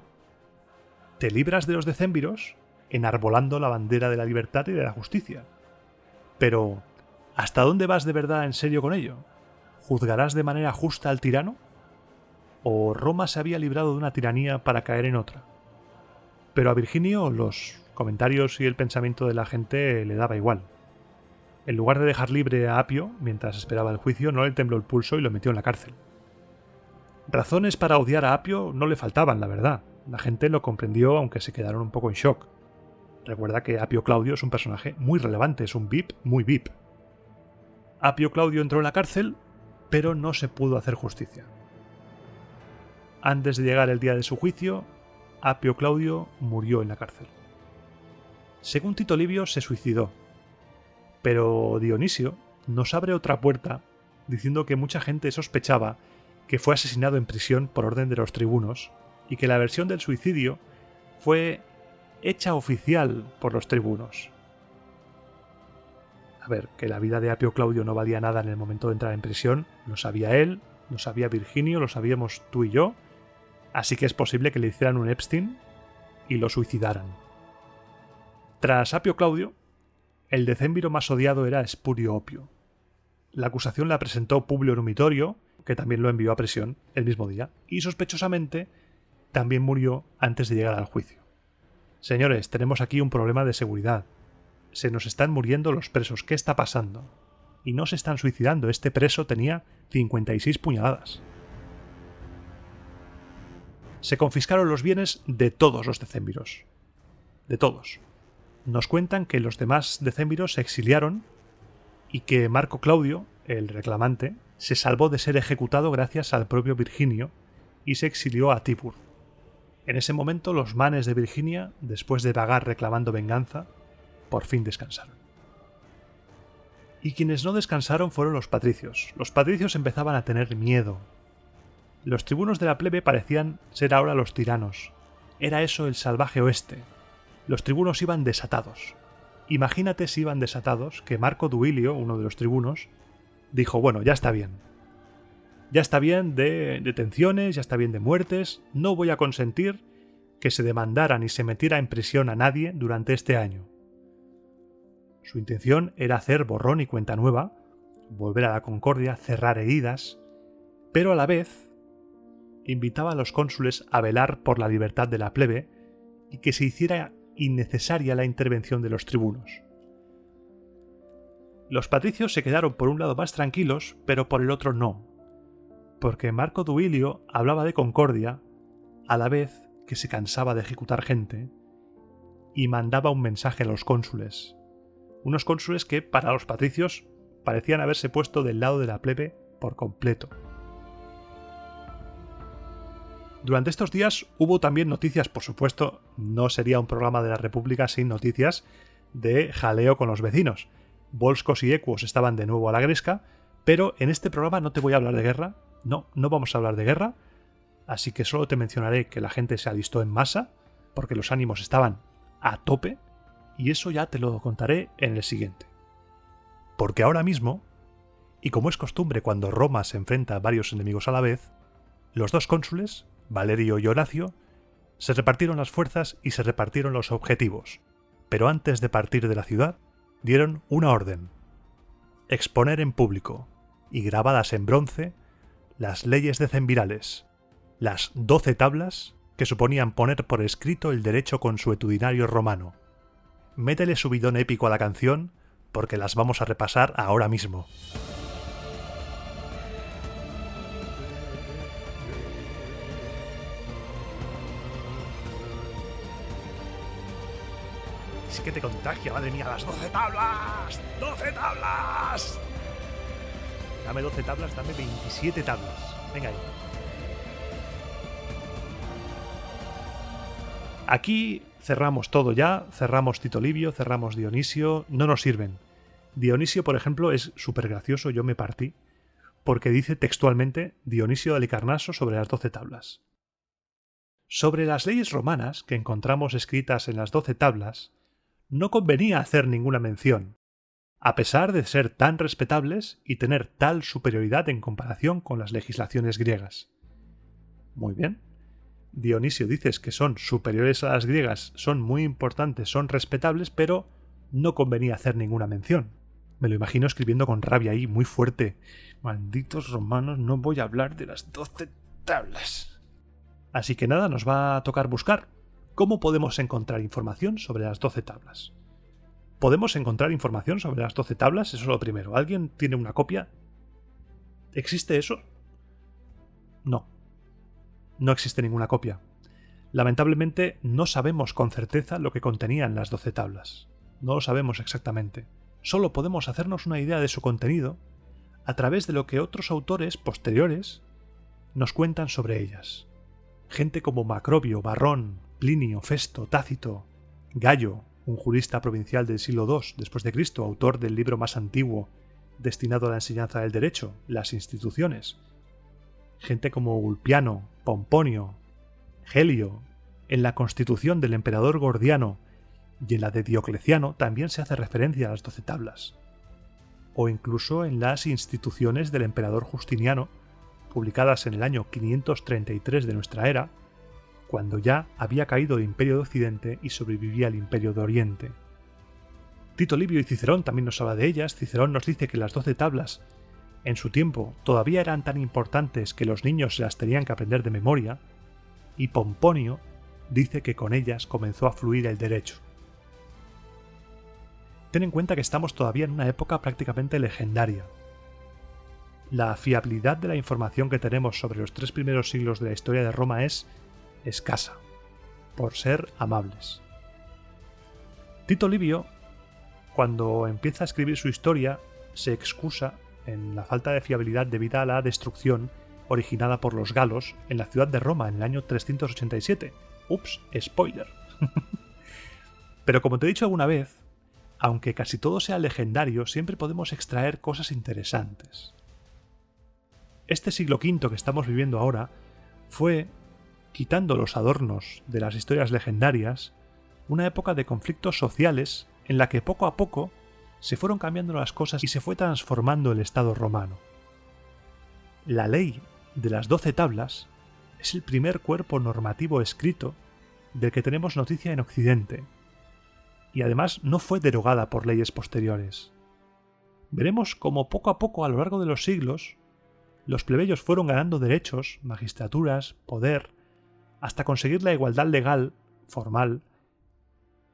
[SPEAKER 1] te libras de los decémviros enarbolando la bandera de la libertad y de la justicia. Pero, ¿hasta dónde vas de verdad en serio con ello? ¿Juzgarás de manera justa al tirano? ¿O Roma se había librado de una tiranía para caer en otra? Pero a Virginio los comentarios y el pensamiento de la gente le daba igual. En lugar de dejar libre a Apio mientras esperaba el juicio, no le tembló el pulso y lo metió en la cárcel. Razones para odiar a Apio no le faltaban, la verdad. La gente lo comprendió, aunque se quedaron un poco en shock. Recuerda que Apio Claudio es un personaje muy relevante, es un VIP muy VIP. Apio Claudio entró en la cárcel, pero no se pudo hacer justicia. Antes de llegar el día de su juicio, Apio Claudio murió en la cárcel. Según Tito Livio, se suicidó. Pero Dionisio nos abre otra puerta diciendo que mucha gente sospechaba que fue asesinado en prisión por orden de los tribunos y que la versión del suicidio fue hecha oficial por los tribunos. A ver, que la vida de Apio Claudio no valía nada en el momento de entrar en prisión, lo sabía él, lo sabía Virginio, lo sabíamos tú y yo, así que es posible que le hicieran un Epstein y lo suicidaran. Tras Apio Claudio, el decémbiro más odiado era Espurio Opio. La acusación la presentó Publio Numitorio, que también lo envió a prisión el mismo día, y sospechosamente también murió antes de llegar al juicio. Señores, tenemos aquí un problema de seguridad. Se nos están muriendo los presos. ¿Qué está pasando? Y no se están suicidando. Este preso tenía 56 puñaladas. Se confiscaron los bienes de todos los decémviros. De todos. Nos cuentan que los demás decémviros se exiliaron y que Marco Claudio, el reclamante, se salvó de ser ejecutado gracias al propio Virginio y se exilió a Tibur. En ese momento los manes de Virginia, después de vagar reclamando venganza, por fin descansaron. Y quienes no descansaron fueron los patricios. Los patricios empezaban a tener miedo. Los tribunos de la plebe parecían ser ahora los tiranos. Era eso el salvaje oeste. Los tribunos iban desatados. Imagínate si iban desatados que Marco Duilio, uno de los tribunos, dijo, bueno, ya está bien. Ya está bien de detenciones, ya está bien de muertes, no voy a consentir que se demandara ni se metiera en prisión a nadie durante este año. Su intención era hacer borrón y cuenta nueva, volver a la concordia, cerrar heridas, pero a la vez invitaba a los cónsules a velar por la libertad de la plebe y que se hiciera innecesaria la intervención de los tribunos. Los patricios se quedaron por un lado más tranquilos, pero por el otro no, porque Marco Duilio hablaba de concordia a la vez que se cansaba de ejecutar gente y mandaba un mensaje a los cónsules. Unos cónsules que, para los patricios, parecían haberse puesto del lado de la plebe por completo. Durante estos días hubo también noticias, por supuesto, no sería un programa de la República sin noticias de jaleo con los vecinos. Volscos y ecuos estaban de nuevo a la gresca, pero en este programa no te voy a hablar de guerra, no vamos a hablar de guerra, así que solo te mencionaré que la gente se alistó en masa, porque los ánimos estaban a tope, y eso ya te lo contaré en el siguiente. Porque ahora mismo, y como es costumbre cuando Roma se enfrenta a varios enemigos a la vez, los dos cónsules, Valerio y Horacio, se repartieron las fuerzas y se repartieron los objetivos, pero antes de partir de la ciudad, dieron una orden: exponer en público y grabadas en bronce las leyes decemvirales, las 12 tablas que suponían poner por escrito el derecho consuetudinario romano. Métele subidón épico a la canción porque las vamos a repasar ahora mismo. Sí que te contagia, madre mía, las 12 tablas. ¡12 tablas! Dame 12 tablas, dame 27 tablas. Venga ahí. Aquí cerramos todo ya, cerramos Tito Livio, cerramos Dionisio, no nos sirven. Dionisio, por ejemplo, es súper gracioso, yo me partí, porque dice textualmente Dionisio de Halicarnaso sobre las 12 tablas. Sobre las leyes romanas que encontramos escritas en las 12 tablas, no convenía hacer ninguna mención, a pesar de ser tan respetables y tener tal superioridad en comparación con las legislaciones griegas. Muy bien. Dionisio, dices que son superiores a las griegas, son muy importantes, son respetables, pero no convenía hacer ninguna mención. Me lo imagino escribiendo con rabia ahí, muy fuerte. Malditos romanos, no voy a hablar de las 12 tablas. Así que nada, nos va a tocar buscar. ¿Cómo podemos encontrar información sobre las 12 tablas? ¿Podemos encontrar información sobre las 12 tablas? Eso es lo primero. ¿Alguien tiene una copia? ¿Existe eso? No. No existe ninguna copia. Lamentablemente no sabemos con certeza lo que contenían las 12 tablas. No lo sabemos exactamente. Solo podemos hacernos una idea de su contenido a través de lo que otros autores posteriores nos cuentan sobre ellas. Gente como Macrobio, Varrón, Plinio, Festo, Tácito, Gallo, un jurista provincial del siglo II después de Cristo, autor del libro más antiguo destinado a la enseñanza del derecho, Las Instituciones. Gente como Ulpiano, Pomponio, Gelio. En la Constitución del emperador Gordiano y en la de Diocleciano también se hace referencia a las 12 tablas. O incluso en las Instituciones del emperador Justiniano, publicadas en el año 533 de nuestra era, cuando ya había caído el Imperio de Occidente y sobrevivía el Imperio de Oriente. Tito Livio y Cicerón también nos habla de ellas. Cicerón nos dice que las 12 tablas, en su tiempo, todavía eran tan importantes que los niños se las tenían que aprender de memoria, y Pomponio dice que con ellas comenzó a fluir el derecho. Ten en cuenta que estamos todavía en una época prácticamente legendaria. La fiabilidad de la información que tenemos sobre los 3 primeros siglos de la historia de Roma es escasa, por ser amables. Tito Livio, cuando empieza a escribir su historia, se excusa en la falta de fiabilidad debida a la destrucción originada por los galos en la ciudad de Roma en el año 387. Ups, spoiler. Pero como te he dicho alguna vez, aunque casi todo sea legendario, siempre podemos extraer cosas interesantes. Este siglo V que estamos viviendo ahora fue, quitando los adornos de las historias legendarias, una época de conflictos sociales en la que poco a poco se fueron cambiando las cosas y se fue transformando el Estado romano. La ley de las 12 tablas es el primer cuerpo normativo escrito del que tenemos noticia en Occidente, y además no fue derogada por leyes posteriores. Veremos cómo poco a poco a lo largo de los siglos los plebeyos fueron ganando derechos, magistraturas, poder, hasta conseguir la igualdad legal, formal,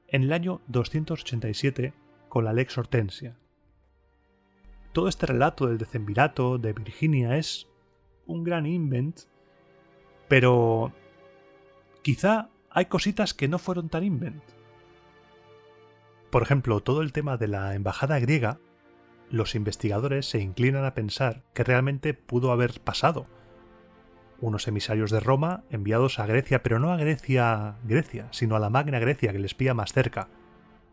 [SPEAKER 1] en el año 287 con la Lex Hortensia. Todo este relato del decemvirato de Virginia es un gran invent, pero quizá hay cositas que no fueron tan invent. Por ejemplo, todo el tema de la embajada griega, los investigadores se inclinan a pensar que realmente pudo haber pasado. Unos emisarios de Roma enviados a Grecia, pero no a Grecia, sino a la Magna Grecia, que les pilla más cerca.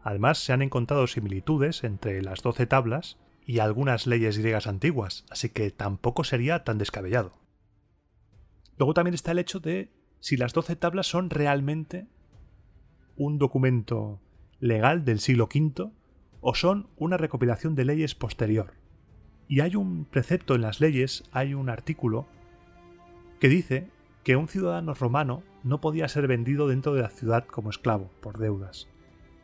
[SPEAKER 1] Además, se han encontrado similitudes entre las 12 tablas y algunas leyes griegas antiguas, así que tampoco sería tan descabellado. Luego también está el hecho de si las 12 tablas son realmente un documento legal del siglo V o son una recopilación de leyes posterior. Y hay un precepto en las leyes, hay un artículo que dice que un ciudadano romano no podía ser vendido dentro de la ciudad como esclavo por deudas.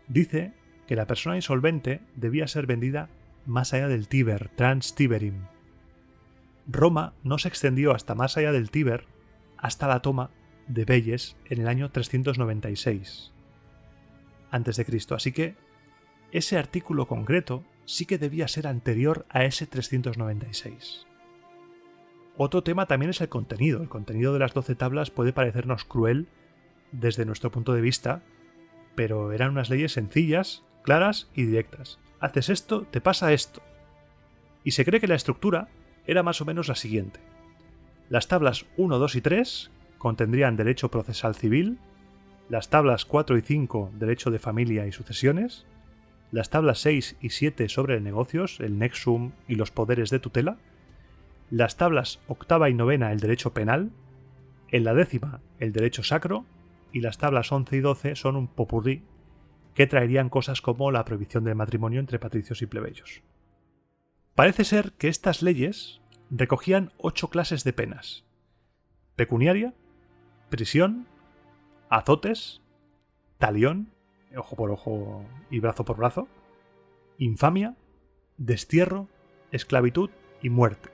[SPEAKER 1] Dice que la persona insolvente debía ser vendida más allá del Tíber, trans Tiberim. Roma no se extendió hasta más allá del Tíber hasta la toma de Veies en el año 396 a.C., así que ese artículo concreto sí que debía ser anterior a ese 396. Otro tema también es el contenido. El contenido de las 12 tablas puede parecernos cruel desde nuestro punto de vista, pero eran unas leyes sencillas, claras y directas. Haces esto, te pasa esto. Y se cree que la estructura era más o menos la siguiente. Las tablas 1, 2 y 3 contendrían derecho procesal civil, las tablas 4 y 5 derecho de familia y sucesiones, las tablas 6 y 7 sobre negocios, el nexum y los poderes de tutela, las tablas 8 y 9 el derecho penal, en la 10ª el derecho sacro y las tablas 11 y 12 son un popurrí que traerían cosas como la prohibición del matrimonio entre patricios y plebeyos. Parece ser que estas leyes recogían 8 clases de penas: pecuniaria, prisión, azotes, talión, ojo por ojo y brazo por brazo, infamia, destierro, esclavitud y muerte.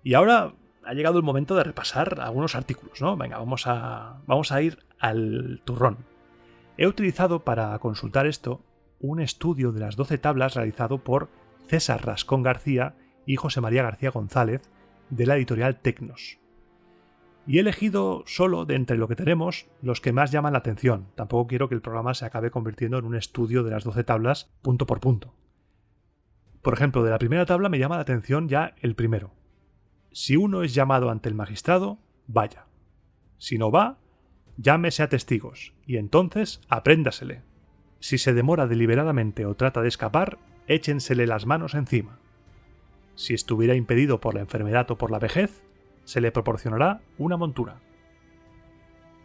[SPEAKER 1] Y ahora ha llegado el momento de repasar algunos artículos, ¿no? Venga, vamos a ir al turrón. He utilizado para consultar esto un estudio de las 12 tablas realizado por César Rascón García y José María García González de la editorial Tecnos. Y he elegido solo de entre lo que tenemos los que más llaman la atención. Tampoco quiero que el programa se acabe convirtiendo en un estudio de las 12 tablas punto por punto. Por ejemplo, de la primera tabla me llama la atención ya el primero. Si uno es llamado ante el magistrado, vaya. Si no va, llámese a testigos, y entonces apréndasele. Si se demora deliberadamente o trata de escapar, échensele las manos encima. Si estuviera impedido por la enfermedad o por la vejez, se le proporcionará una montura.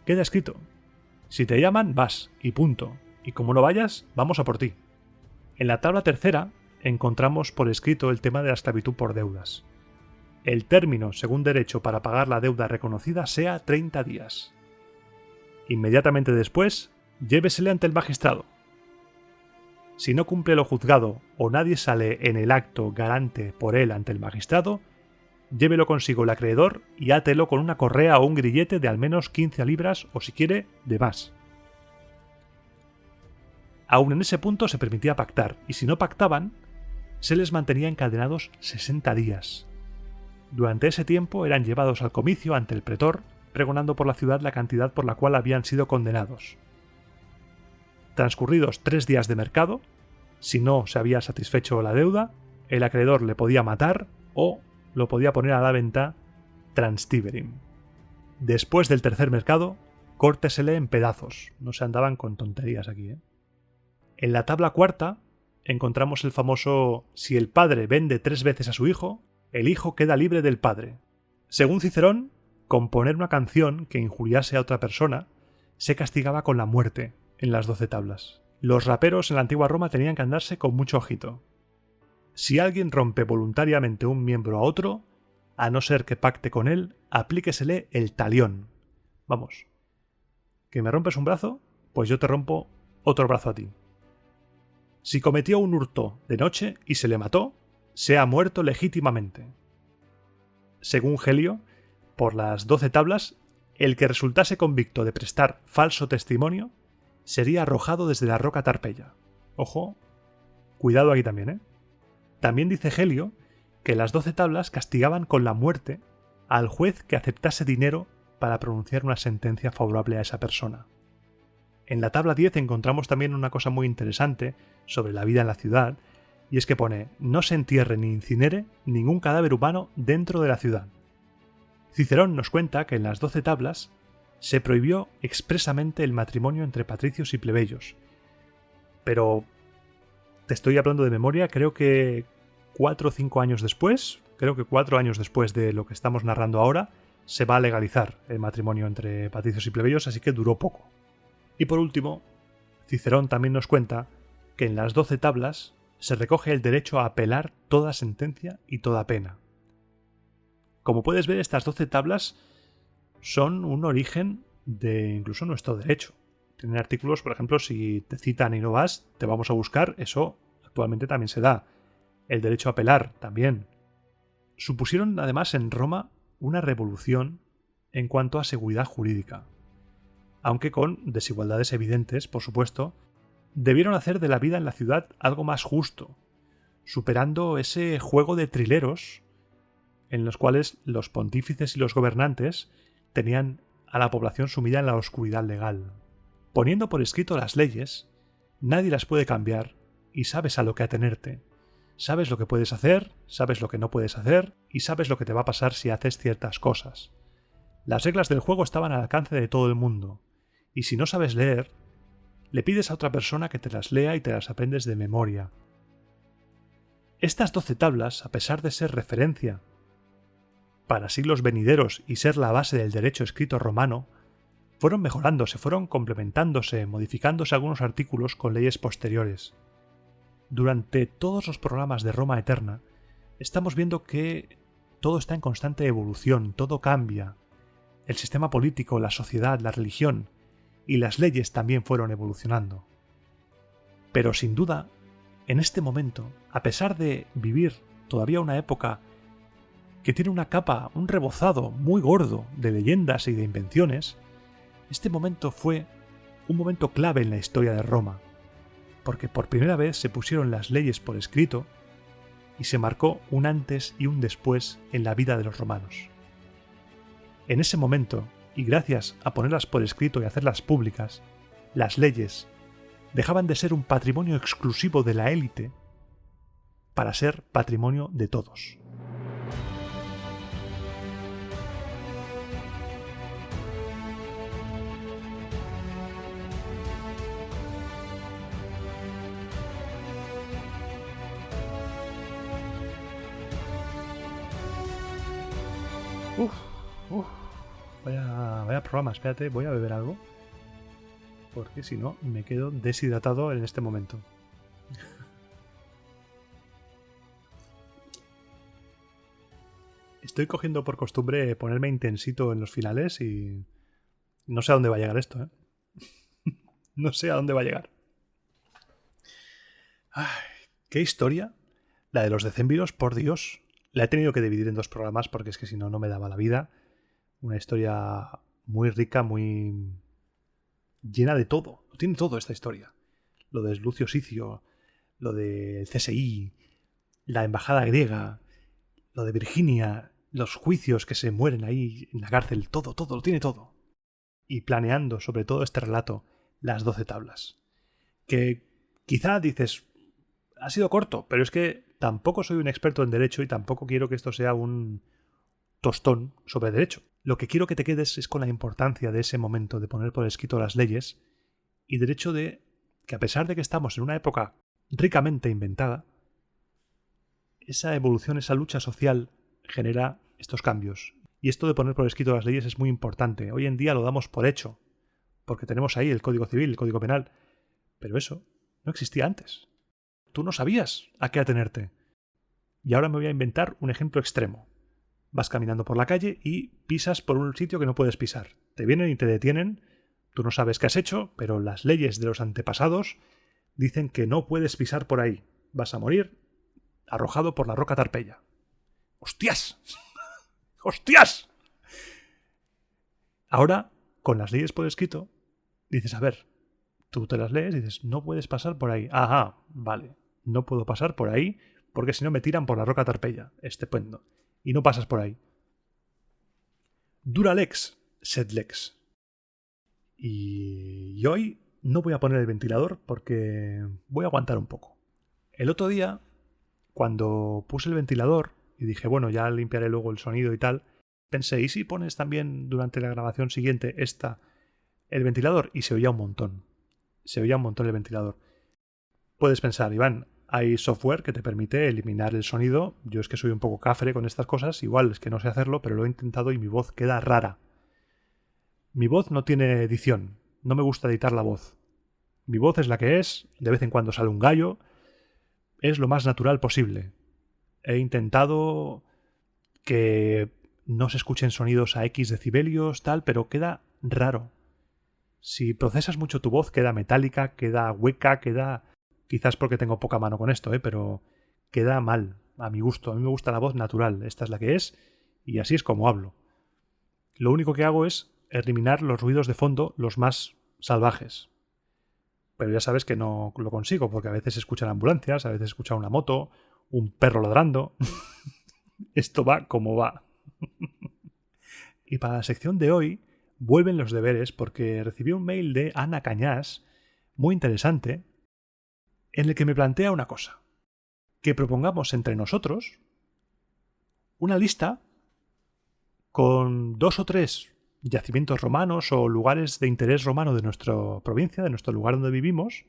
[SPEAKER 1] Queda escrito. Si te llaman, vas, y punto. Y como no vayas, vamos a por ti. En la tabla tercera encontramos por escrito el tema de la esclavitud por deudas. El término, según derecho, para pagar la deuda reconocida sea 30 días. Inmediatamente después, llévesele ante el magistrado. Si no cumple lo juzgado o nadie sale en el acto garante por él ante el magistrado, llévelo consigo el acreedor y átelo con una correa o un grillete de al menos 15 libras o, si quiere, de más. Aún en ese punto se permitía pactar, y si no pactaban, se les mantenía encadenados 60 días. Durante ese tiempo eran llevados al comicio ante el pretor, pregonando por la ciudad la cantidad por la cual habían sido condenados. Transcurridos 3 días de mercado, si no se había satisfecho la deuda, el acreedor le podía matar o lo podía poner a la venta transtiberim. Después del tercer mercado, córtesele en pedazos. No se andaban con tonterías aquí, ¿eh? En la tabla cuarta encontramos el famoso si el padre vende 3 veces a su hijo, el hijo queda libre del padre. Según Cicerón, componer una canción que injuriase a otra persona se castigaba con la muerte en las 12 tablas. Los raperos en la antigua Roma tenían que andarse con mucho ojito. Si alguien rompe voluntariamente un miembro a otro, a no ser que pacte con él, aplíquesele el talión. Vamos, que me rompes un brazo, pues yo te rompo otro brazo a ti. Si cometió un hurto de noche y se le mató, sea muerto legítimamente. Según Gelio, por las 12 tablas, el que resultase convicto de prestar falso testimonio sería arrojado desde la roca Tarpeya. Ojo, cuidado aquí también, ¿eh? También dice Gelio que las 12 tablas castigaban con la muerte al juez que aceptase dinero para pronunciar una sentencia favorable a esa persona. En la tabla 10 encontramos también una cosa muy interesante sobre la vida en la ciudad, y es que pone: no se entierre ni incinere ningún cadáver humano dentro de la ciudad. Cicerón nos cuenta que en las 12 tablas se prohibió expresamente el matrimonio entre patricios y plebeyos. Pero te estoy hablando de memoria, creo que 4 o 5 años después, creo que 4 años después de lo que estamos narrando ahora, se va a legalizar el matrimonio entre patricios y plebeyos, así que duró poco. Y por último, Cicerón también nos cuenta que en las 12 tablas se recoge el derecho a apelar toda sentencia y toda pena. Como puedes ver, estas 12 tablas son un origen de incluso nuestro derecho. Tienen artículos, por ejemplo, si te citan y no vas, te vamos a buscar, eso actualmente también se da. El derecho a apelar también. Supusieron además en Roma una revolución en cuanto a seguridad jurídica. Aunque con desigualdades evidentes, por supuesto, debieron hacer de la vida en la ciudad algo más justo, superando ese juego de trileros en los cuales los pontífices y los gobernantes tenían a la población sumida en la oscuridad legal. Poniendo por escrito las leyes, nadie las puede cambiar y sabes a lo que atenerte. Sabes lo que puedes hacer, sabes lo que no puedes hacer y sabes lo que te va a pasar si haces ciertas cosas. Las reglas del juego estaban al alcance de todo el mundo, y si no sabes leer, le pides a otra persona que te las lea y te las aprendes de memoria. Estas 12 tablas, a pesar de ser referencia para siglos venideros y ser la base del derecho escrito romano, fueron mejorándose, fueron complementándose, modificándose algunos artículos con leyes posteriores. Durante todos los programas de Roma Eterna, estamos viendo que todo está en constante evolución, todo cambia. El sistema político, la sociedad, la religión y las leyes también fueron evolucionando. Pero sin duda, en este momento, a pesar de vivir todavía una época que tiene una capa, un rebozado muy gordo de leyendas y de invenciones, este momento fue un momento clave en la historia de Roma, porque por primera vez se pusieron las leyes por escrito y se marcó un antes y un después en la vida de los romanos. En ese momento, y gracias a ponerlas por escrito y hacerlas públicas, las leyes dejaban de ser un patrimonio exclusivo de la élite para ser patrimonio de todos. Uf. Vaya programa, espérate, voy a beber algo. Porque si no, me quedo deshidratado en este momento. Estoy cogiendo por costumbre ponerme intensito en los finales y no sé a dónde va a llegar esto, ¿eh? No sé a dónde va a llegar. Ay, qué historia. La de los decémviros, por Dios. La he tenido que dividir en 2 programas porque es que si no, no me daba la vida. Una historia muy rica, muy llena de todo. Lo tiene todo esta historia. Lo de Lucio Sicio, lo del CSI, la embajada griega, lo de Virginia, los juicios que se mueren ahí en la cárcel, todo, lo tiene todo. Y planeando sobre todo este relato, las 12 tablas. Que quizá dices, ha sido corto, pero es que tampoco soy un experto en derecho y tampoco quiero que esto sea un tostón sobre derecho. Lo que quiero que te quedes es con la importancia de ese momento de poner por escrito las leyes y del hecho de que a pesar de que estamos en una época ricamente inventada, esa evolución, esa lucha social genera estos cambios. Y esto de poner por escrito las leyes es muy importante. Hoy en día lo damos por hecho, porque tenemos ahí el Código Civil, el Código Penal, pero eso no existía antes. Tú no sabías a qué atenerte. Y ahora me voy a inventar un ejemplo extremo. Vas caminando por la calle y pisas por un sitio que no puedes pisar. Te vienen y te detienen, tú no sabes qué has hecho, pero las leyes de los antepasados dicen que no puedes pisar por ahí. Vas a morir arrojado por la roca Tarpeya. ¡Hostias! ¡Hostias! Ahora, con las leyes por escrito, dices, a ver, tú te las lees y dices, no puedes pasar por ahí. Ajá, vale, no puedo pasar por ahí porque si no me tiran por la roca Tarpeya. Estupendo. Y no pasas por ahí. Dura lex, sed lex. Y hoy no voy a poner el ventilador porque voy a aguantar un poco. El otro día, cuando puse el ventilador y dije, bueno, ya limpiaré luego el sonido y tal, pensé, ¿y si pones también durante la grabación siguiente el ventilador? Y se oía un montón. Se oía un montón el ventilador. Puedes pensar, Iván, hay software que te permite eliminar el sonido. Yo es que soy un poco cafre con estas cosas, igual es que no sé hacerlo, pero lo he intentado y mi voz queda rara. Mi voz no tiene edición, no me gusta editar la voz. Mi voz es la que es, de vez en cuando sale un gallo, es lo más natural posible. He intentado que no se escuchen sonidos a X decibelios, tal, pero queda raro. Si procesas mucho tu voz, queda metálica, queda hueca, queda... Quizás porque tengo poca mano con esto, pero queda mal, a mi gusto. A mí me gusta la voz natural, esta es la que es, y así es como hablo. Lo único que hago es eliminar los ruidos de fondo, los más salvajes. Pero ya sabes que no lo consigo, porque a veces se escuchan ambulancias, a veces se escucha una moto, un perro ladrando. Esto va como va. Y para la sección de hoy vuelven los deberes porque recibí un mail de Ana Cañás, muy interesante, en el que me plantea una cosa. Que propongamos entre nosotros una lista con 2 o 3 yacimientos romanos o lugares de interés romano de nuestra provincia, de nuestro lugar donde vivimos,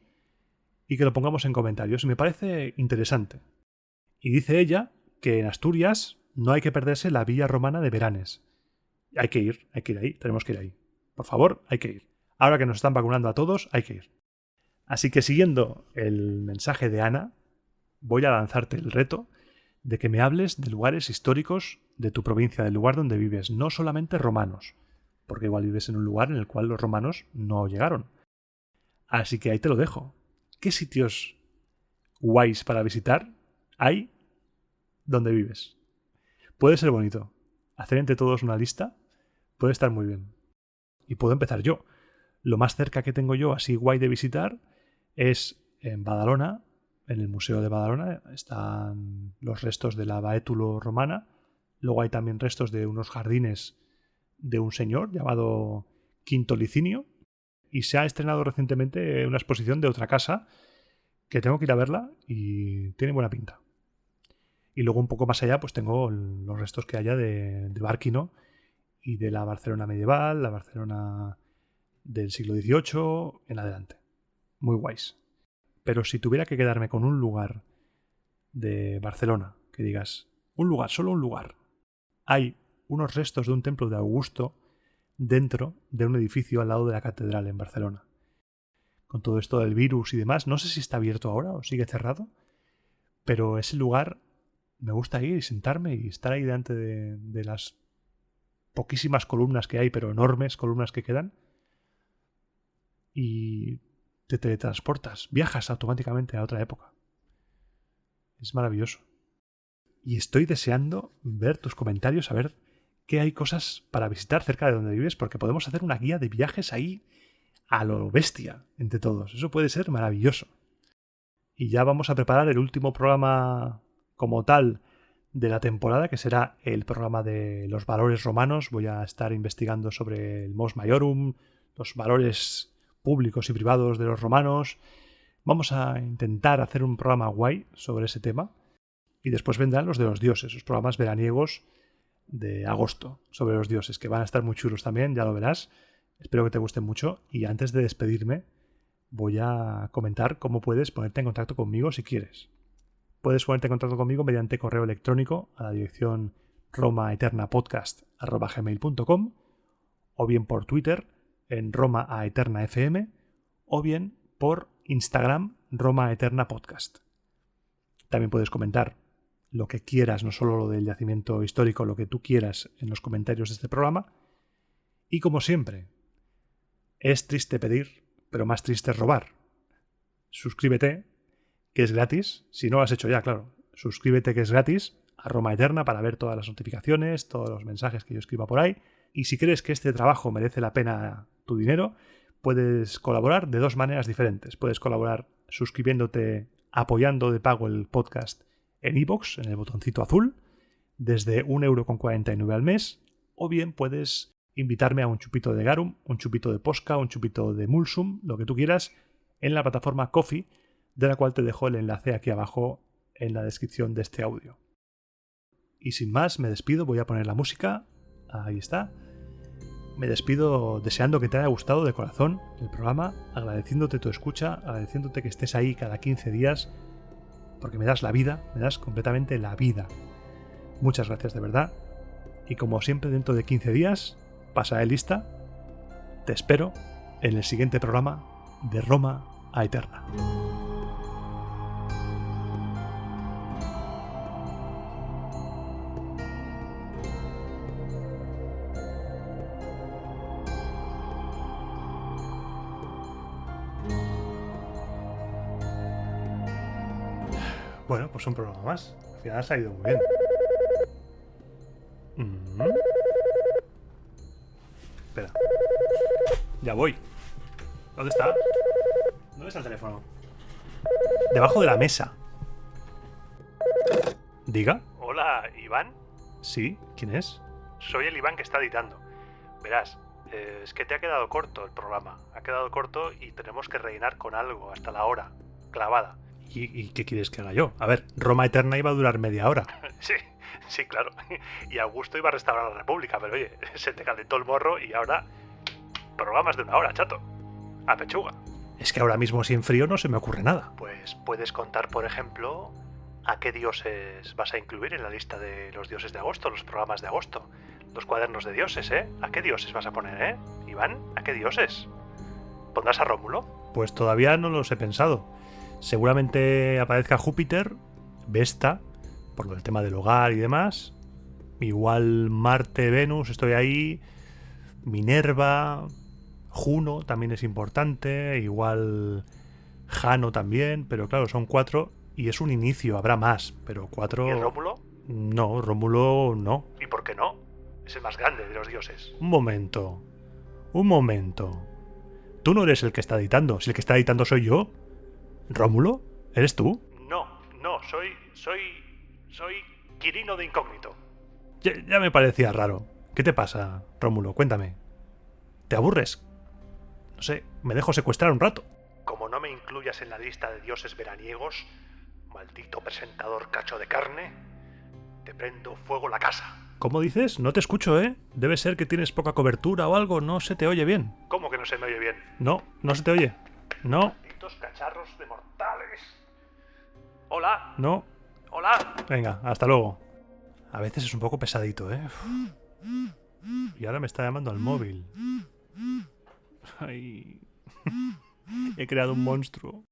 [SPEAKER 1] y que lo pongamos en comentarios. Y me parece interesante. Y dice ella que en Asturias no hay que perderse la villa romana de Beranes. Hay que ir ahí, tenemos que ir ahí. Por favor, hay que ir. Ahora que nos están vacunando a todos, hay que ir. Así que siguiendo el mensaje de Ana, voy a lanzarte el reto de que me hables de lugares históricos de tu provincia, del lugar donde vives, no solamente romanos, porque igual vives en un lugar en el cual los romanos no llegaron. Así que ahí te lo dejo. ¿Qué sitios guays para visitar hay donde vives? Puede ser bonito. Hacer entre todos una lista puede estar muy bien. Y puedo empezar yo. Lo más cerca que tengo yo así guay de visitar es en Badalona. En el Museo de Badalona están los restos de la Baétulo romana. Luego hay también restos de unos jardines de un señor llamado Quinto Licinio. Y se ha estrenado recientemente una exposición de otra casa que tengo que ir a verla y tiene buena pinta. Y luego un poco más allá pues tengo los restos que haya de Bárquino y de la Barcelona medieval, la Barcelona del siglo XVIII en adelante. Muy guays. Pero si tuviera que quedarme con un lugar de Barcelona, que digas, un lugar, solo un lugar, hay unos restos de un templo de Augusto dentro de un edificio al lado de la catedral en Barcelona. Con todo esto del virus y demás, no sé si está abierto ahora o sigue cerrado, pero ese lugar me gusta ir y sentarme y estar ahí delante de las poquísimas columnas que hay, pero enormes columnas que quedan, y te teletransportas, viajas automáticamente a otra época. Es maravilloso. Y estoy deseando ver tus comentarios, a ver qué hay cosas para visitar cerca de donde vives, porque podemos hacer una guía de viajes ahí a lo bestia entre todos. Eso puede ser maravilloso. Y ya vamos a preparar el último programa como tal de la temporada, que será el programa de los valores romanos. Voy a estar investigando sobre el Mos Maiorum, los valores públicos y privados de los romanos. Vamos a intentar hacer un programa guay sobre ese tema. Y después vendrán los de los dioses, los programas veraniegos de agosto sobre los dioses, que van a estar muy chulos también, ya lo verás. Espero que te gusten mucho. Y antes de despedirme, voy a comentar cómo puedes ponerte en contacto conmigo si quieres. Puedes ponerte en contacto conmigo mediante correo electrónico a la dirección romaeternapodcast@gmail.com, o bien por Twitter en romaeternafm, o bien por Instagram romaeternapodcast. También puedes comentar lo que quieras, no solo lo del yacimiento histórico, lo que tú quieras en los comentarios de este programa. Y como siempre, es triste pedir, pero más triste es robar. Suscríbete, que es gratis. Si no lo has hecho ya, claro. Suscríbete, que es gratis, a Roma Eterna, para ver todas las notificaciones, todos los mensajes que yo escriba por ahí. Y si crees que este trabajo merece la pena tu dinero, puedes colaborar de dos maneras diferentes. Puedes colaborar suscribiéndote, apoyando de pago el podcast en iVoox, en el botoncito azul, desde 1,49 € al mes, o bien puedes invitarme a un chupito de garum, un chupito de posca, un chupito de mulsum, lo que tú quieras, en la plataforma Ko-fi, de la cual te dejo el enlace aquí abajo en la descripción de este audio. Y sin más, me despido, voy a poner la música, ahí está. Me despido deseando que te haya gustado de corazón el programa, agradeciéndote tu escucha, agradeciéndote que estés ahí cada 15 días, porque me das la vida, me das completamente la vida. Muchas gracias de verdad. Y como siempre, dentro de 15 días, pasa de lista, te espero en el siguiente programa de Roma a Eterna. Bueno, pues un programa más. Al final ha salido muy bien. Espera. Ya voy. ¿Dónde está? ¿Dónde está el teléfono? Debajo de la mesa. ¿Diga? Hola, ¿Iván? Sí, ¿quién es? Soy el Iván que está editando. Verás, es que te ha quedado corto el programa. Ha quedado corto y tenemos que rellenar con algo hasta la hora, clavada. ¿Y qué quieres que haga yo? A ver, Roma Eterna iba a durar media hora. Sí, claro. Y Augusto iba a restaurar la República, pero oye, se te calentó el morro y ahora programas de 1 hora, chato. A pechuga. Es que ahora mismo sin frío no se me ocurre nada. Pues puedes contar, por ejemplo, a qué dioses vas a incluir en la lista de los dioses de agosto, los programas de agosto, los cuadernos de dioses, ¿eh? ¿A qué dioses vas a poner, Iván? ¿A qué dioses? ¿Pondrás a Rómulo? Pues todavía no los he pensado. Seguramente aparezca Júpiter, Vesta, por el tema del hogar y demás. Igual Marte, Venus, estoy ahí. Minerva, Juno también es importante. Igual Jano también, pero claro, son 4 y es un inicio, habrá más, pero 4... ¿Y Rómulo? No, Rómulo no. ¿Y por qué no? Es el más grande de los dioses. Un momento. Tú no eres el que está editando, si el que está editando soy yo. ¿Rómulo? ¿Eres tú? No, soy Quirino de Incógnito. Ya me parecía raro. ¿Qué te pasa, Rómulo? Cuéntame. ¿Te aburres? No sé, me dejo secuestrar un rato. Como no me incluyas en la lista de dioses veraniegos, maldito presentador cacho de carne, te prendo fuego la casa. ¿Cómo dices? No te escucho, ¿eh? Debe ser que tienes poca cobertura o algo, no se te oye bien. ¿Cómo que no se me oye bien? No se te oye. No. Malditos cacharros de mortales. Hola. No. Hola. Venga, hasta luego. A veces es un poco pesadito, ¿eh? Y ahora me está llamando al móvil. Ay. He creado un monstruo.